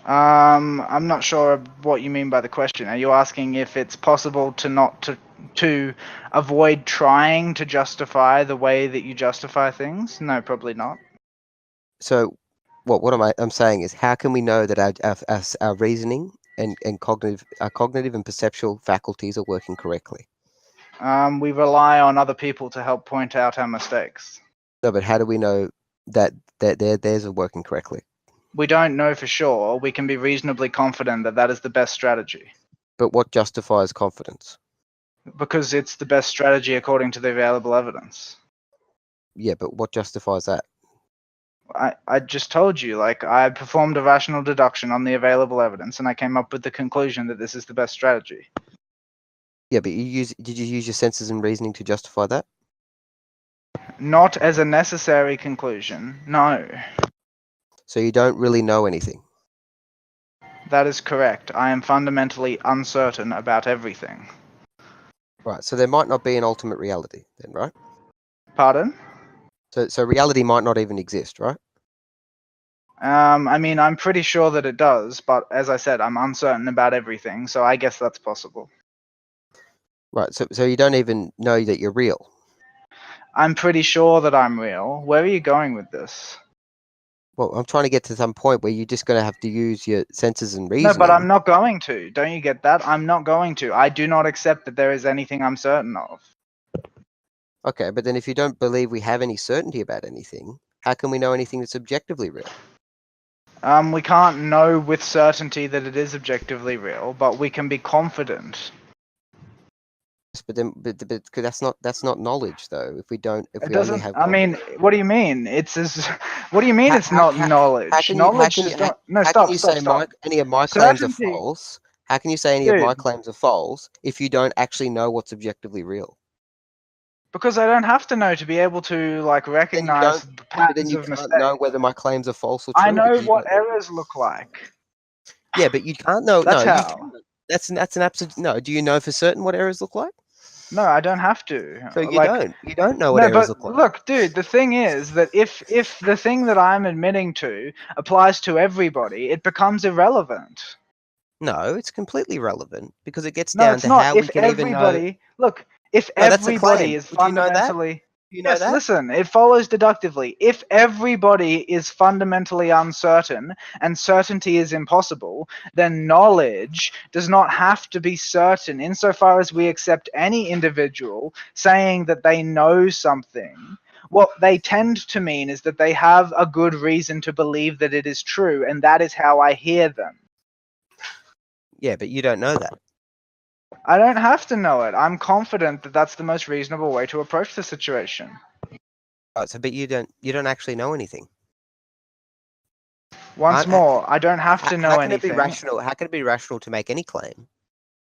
I'm not sure what you mean by the question. Are you asking if it's possible to avoid trying to justify the way that you justify things? No, probably not. So, what I'm saying is, how can we know that our reasoning and cognitive and perceptual faculties are working correctly? We rely on other people to help point out our mistakes. No, but how do we know that theirs are working correctly? We don't know for sure. We can be reasonably confident that that is the best strategy. But what justifies confidence? Because it's the best strategy according to the available evidence. Yeah, but what justifies that? I just told you, like, I performed a rational deduction on the available evidence, and I came up with the conclusion that this is the best strategy. Yeah, but did you use your senses and reasoning to justify that? Not as a necessary conclusion, no. So you don't really know anything. That is correct. I am fundamentally uncertain about everything. Right, so there might not be an ultimate reality then, right? Pardon? So reality might not even exist, right? I mean, I'm pretty sure that it does, but as I said, I'm uncertain about everything, so I guess that's possible. Right, so you don't even know that you're real. I'm pretty sure that I'm real. Where are you going with this? Well, I'm trying to get to some point where you're just going to have to use your senses and reasoning. No, but I'm not going to. Don't you get that? I'm not going to. I do not accept that there is anything I'm certain of. Okay, but then if you don't believe we have any certainty about anything, how can we know anything that's objectively real? We can't know with certainty that it is objectively real, but we can be confident. Yes, but that's not knowledge though. If we It only have. I mean, what do you mean? It's as. What do you mean? It's not knowledge. Knowledge is not. No, stop. Any of my claims are Certainty. false? How can you say any of my claims are false if you don't actually know what's objectively real? Because I don't have to know to be able to like recognize the patterns of can't mistakes. know whether my claims are false or true. I know what errors look like. Yeah, but you can't know. That's no, how. That's an absolute no. Do you know for certain what errors look like? No, I don't have to. So you don't know what errors look like. Look, dude, the thing is that if the thing that I'm admitting to applies to everybody, it becomes irrelevant. No, it's completely relevant because it gets No, down it's to not. how If we can even know. everybody, look, if No, that's a everybody claim. is Do you know that? fundamentally, Do you know yes, that? listen, it follows deductively. If everybody is fundamentally uncertain and certainty is impossible, then knowledge does not have to be certain insofar as we accept any individual saying that they know something. What they tend to mean is that they have a good reason to believe that it is true, and that is how I hear them. Yeah, but you don't know that. I don't have to know it. I'm confident that that's the most reasonable way to approach the situation. Right, so but you don't actually know anything. Once more, I don't have to know how can anything. It be rational? How can it be rational to make any claim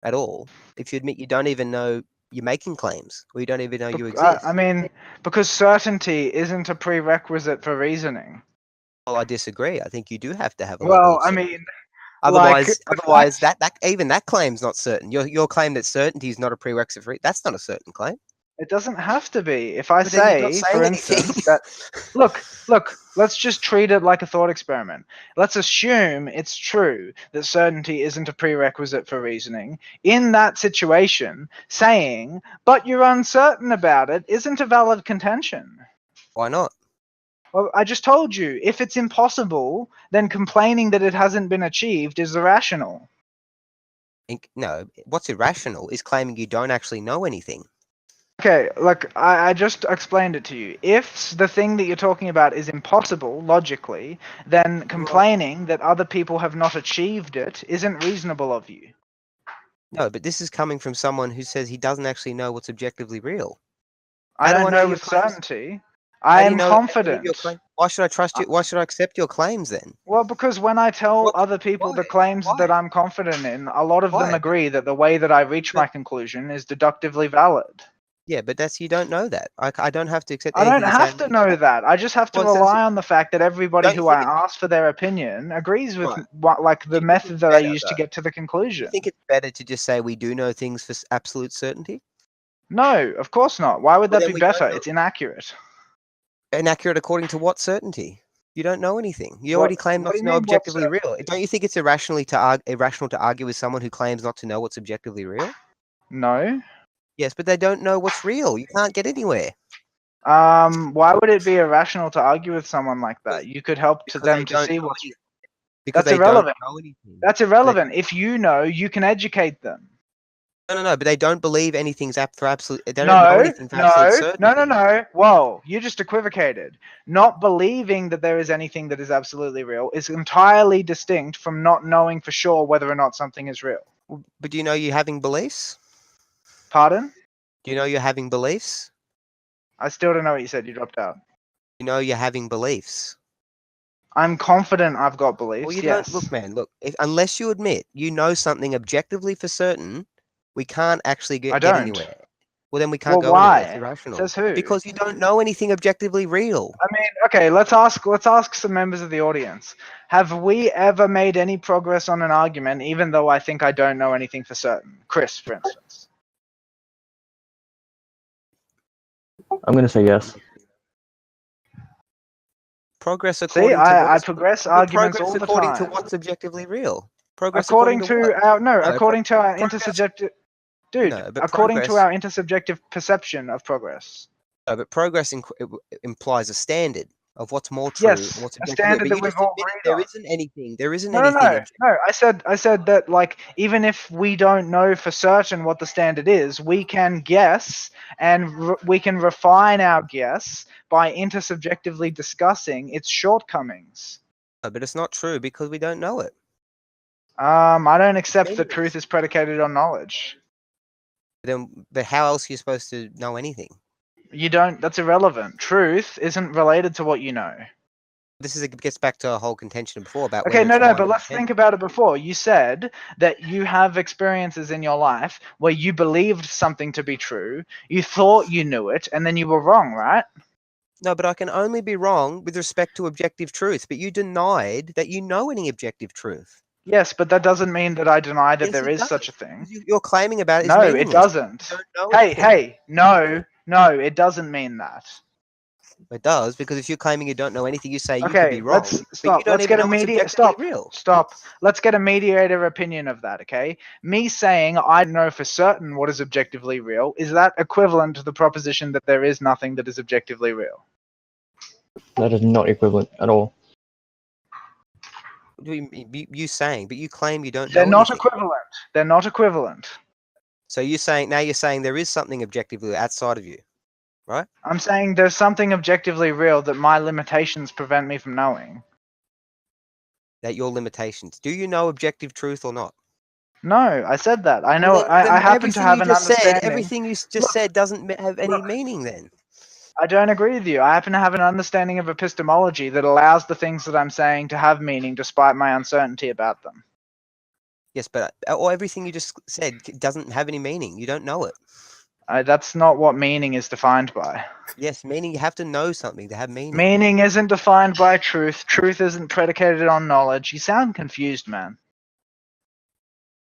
at all if you admit you don't even know you're making claims or you don't even know you exist? I mean, because certainty isn't a prerequisite for reasoning. Well, I disagree. I think you do have to have a Well, level of I certainty. mean, Otherwise, that even that claim's not certain. Your claim that certainty is not a prerequisite for it, that's not a certain claim. It doesn't have to be. If I But then you're not say, saying for anything. instance, that look, let's just treat it like a thought experiment. Let's assume it's true that certainty isn't a prerequisite for reasoning. In that situation, saying, but you're uncertain about it, isn't a valid contention. Why not? Well, I just told you, if it's impossible, then complaining that it hasn't been achieved is irrational. No, what's irrational is claiming you don't actually know anything. Okay, look, I just explained it to you. If the thing that you're talking about is impossible, logically, then complaining that other people have not achieved it isn't reasonable of you. No, but this is coming from someone who says he doesn't actually know what's objectively real. I don't know with certainty. I am confident. Why should I trust you? Why should I accept your claims then? Well, because when I tell other people the claims that I'm confident in, a lot of them agree that the way that I reach my conclusion is deductively valid. Yeah, but you don't know that. I don't have to accept. I don't have to know that. I just have to rely on the fact that everybody who I ask for their opinion agrees with like the method that I use to get to the conclusion. You think it's better to just say we do know things for absolute certainty? No, of course not. Why would that be better? It's inaccurate. Inaccurate according to what certainty? You don't know anything. You already claim not to know objectively real. Don't you think it's irrational to argue with someone who claims not to know what's objectively real? No. Yes, but they don't know what's real. You can't get anywhere. Why would it be irrational to argue with someone like that? You could help them to see what's. Because that's irrelevant. That's irrelevant. If you know, you can educate them. No, but they don't believe anything's for absolute. They don't know anything for absolute certainty. No. Whoa, you just equivocated. Not believing that there is anything that is absolutely real is entirely distinct from not knowing for sure whether or not something is real. But do you know you're having beliefs? Pardon? Do you know you're having beliefs? I still don't know what you said. You dropped out. You know you're having beliefs. I'm confident I've got beliefs. Well, you yes. don't look, man. Look, unless you admit you know something objectively for certain, we can't actually get anywhere. Well, then we can't go anywhere. It's irrational. Says who? Because you don't know anything objectively real. I mean, okay, let's ask some members of the audience. Have we ever made any progress on an argument, even though I think I don't know anything for certain? Chris, for instance. I'm going to say yes. Progress according to I progress arguments progress all the according time. to what's objectively real. Progress According to what? our intersubjective, dude. No, but according to our intersubjective perception of progress. No, but progress implies a standard of what's more true. Yes, and what's a standard that we've all agreed on. There isn't No. anything. No. I said that, like, even if we don't know for certain what the standard is, we can guess, and we can refine our guess by intersubjectively discussing its shortcomings. No, but it's not true because we don't know it. I don't accept that truth is predicated on knowledge. But how else are you supposed to know anything? You don't. That's irrelevant. Truth isn't related to what you know. It gets back to a whole contention before about. Okay, no, but let's think about it before. You said that you have experiences in your life where you believed something to be true, you thought you knew it, and then you were wrong, right? No, but I can only be wrong with respect to objective truth. But you denied that you know any objective truth. Yes, but that doesn't mean that I deny that Yes, there it is does. such a thing. You're claiming about it. No, it doesn't. Hey, no, it doesn't mean that. It does, because if you're claiming you don't know anything, you say you Okay, could be wrong. let's stop. Let's get a Stop. Let's get a mediator opinion of that, okay? Me saying I know for certain what is objectively real, is that equivalent to the proposition that there is nothing that is objectively real? That is not equivalent at all. You saying, but you claim you don't know. They're not anything. equivalent. They're not equivalent. So you're saying there is something objectively outside of you, right? I'm saying there's something objectively real that my limitations prevent me from knowing. That your limitations. Do you know objective truth or not? No, I said that. I know. I happen to have an understanding. Everything you just said doesn't have any meaning then. I don't agree with you. I happen to have an understanding of epistemology that allows the things that I'm saying to have meaning despite my uncertainty about them. Yes, but everything you just said doesn't have any meaning. You don't know it. That's not what meaning is defined by. Yes, meaning you have to know something to have meaning. Meaning isn't defined by truth. Truth isn't predicated on knowledge. You sound confused, man.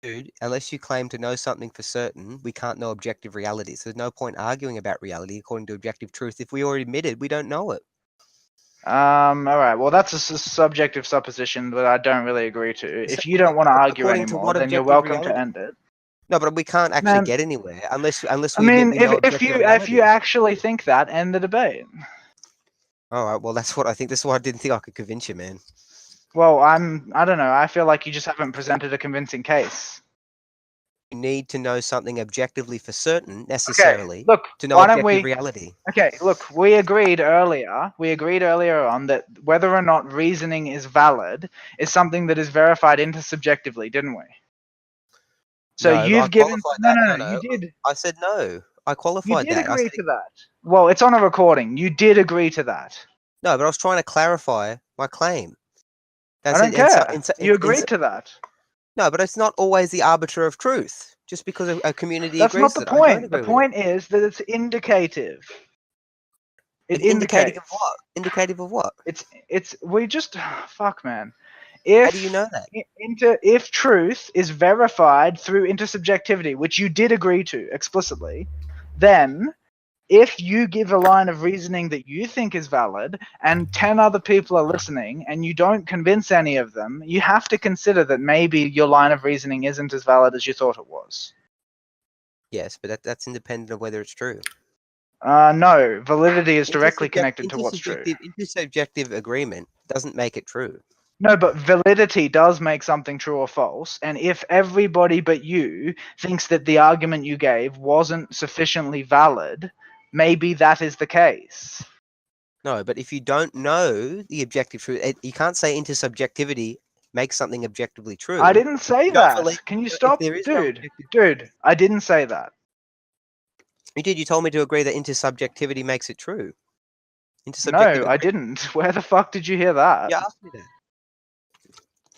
Dude, unless you claim to know something for certain, we can't know objective reality. So there's no point arguing about reality according to objective truth. If we already admitted we don't know it. All right. Well, that's a subjective supposition that I don't really agree to. If you don't want to argue anymore, then you're welcome to end it. No, but we can't actually get anywhere unless we. I mean, if you actually think that, end the debate. All right. Well, that's what I think. This is why I didn't think I could convince you, man. Well, I don't know. I feel like you just haven't presented a convincing case. You need to know something objectively for certain, necessarily. Okay, look, to know objective reality. Okay, look, we agreed earlier on that whether or not reasoning is valid is something that is verified intersubjectively, didn't we? So no, you've given no, you did. I said no. I qualified that. You did agree to that. Well, it's on a recording. You did agree to that. No, but I was trying to clarify my claim. I don't care. You agreed to that. No, but it's not always the arbiter of truth. Just because a community That's agrees. That's not the point. The point is that it's indicative. Indicative of what? Indicative of what? We just fuck, man. How do you know that? If truth is verified through intersubjectivity, which you did agree to explicitly, then if you give a line of reasoning that you think is valid and 10 other people are listening and you don't convince any of them, you have to consider that maybe your line of reasoning isn't as valid as you thought it was. Yes, but that's independent of whether it's true. No, validity is directly connected to what's true. Intersubjective agreement doesn't make it true. No, but validity does make something true or false. And if everybody but you thinks that the argument you gave wasn't sufficiently valid, maybe that is the case. No, but if you don't know the objective truth, you can't say intersubjectivity makes something objectively true. I didn't say that. Can you stop? Dude, I didn't say that. You did. You told me to agree that intersubjectivity makes it true. No, I didn't. Where the fuck did you hear that? You asked me that.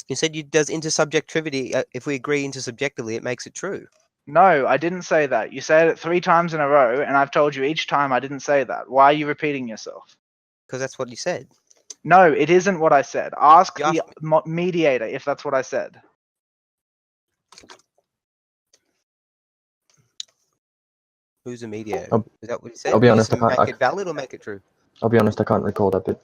You said does intersubjectivity, if we agree intersubjectively, it makes it true. No, I didn't say that. You said it 3 times in a row, and I've told you each time I didn't say that. Why are you repeating yourself? Because that's what you said. No, it isn't what I said. Ask You the mediator if that's what I said. Who's a mediator? Is that what you said? I'll be honest, Make it valid or make it true? I'll be honest, I can't recall that bit.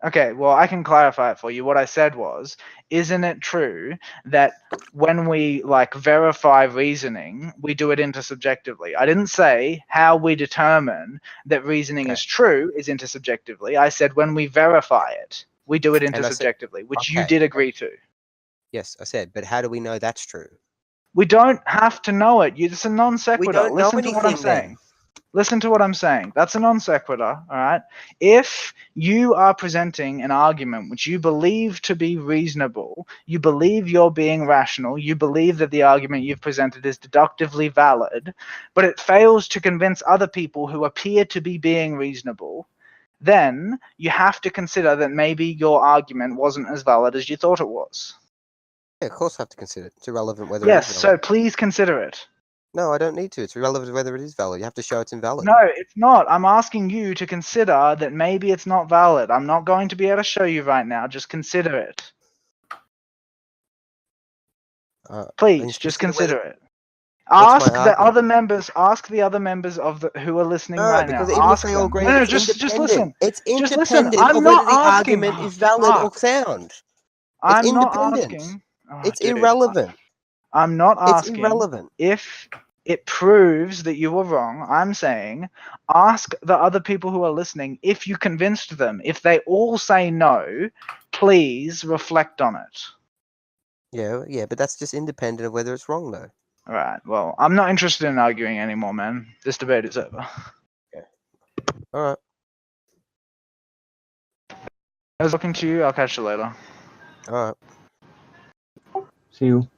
Okay, well, I can clarify it for you. What I said was, isn't it true that when we verify reasoning, we do it intersubjectively? I didn't say how we determine that reasoning is true is intersubjectively. I said when we verify it, we do it intersubjectively, which you did agree to. Yes, I said, but how do we know that's true? We don't have to know it. It's a non sequitur. We don't Listen know to anything what I'm saying. Listen to what I'm saying. That's a non sequitur, all right? If you are presenting an argument which you believe to be reasonable, you believe you're being rational, you believe that the argument you've presented is deductively valid, but it fails to convince other people who appear to be being reasonable, then you have to consider that maybe your argument wasn't as valid as you thought it was. Yeah, of course I have to consider it. It's irrelevant whether Yes, it is so valid. please consider it. No, I don't need to. It's irrelevant whether it is valid. You have to show it's invalid. No, it's not. I'm asking you to consider that maybe it's not valid. I'm not going to be able to show you right now. Just consider it. Please, just consider it. Ask the other members. Ask the other members of who are listening right now. Because even if they all agree, No, it's just listen. It's Just listen. independent I'm of not whether the asking. argument is valid or sound. I'm It's not independent. asking. It's irrelevant. I'm not asking. It's irrelevant. If it proves that you were wrong, I'm saying ask the other people who are listening if you convinced them. If they all say no, please reflect on it. Yeah, but that's just independent of whether it's wrong, though. All right. Well, I'm not interested in arguing anymore, man. This debate is over. Okay. All right. I was talking to you. I'll catch you later. All right. See you.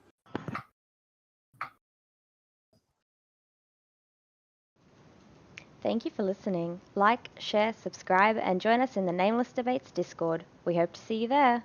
Thank you for listening. Like, share, subscribe, and join us in the Nameless Debates Discord. We hope to see you there.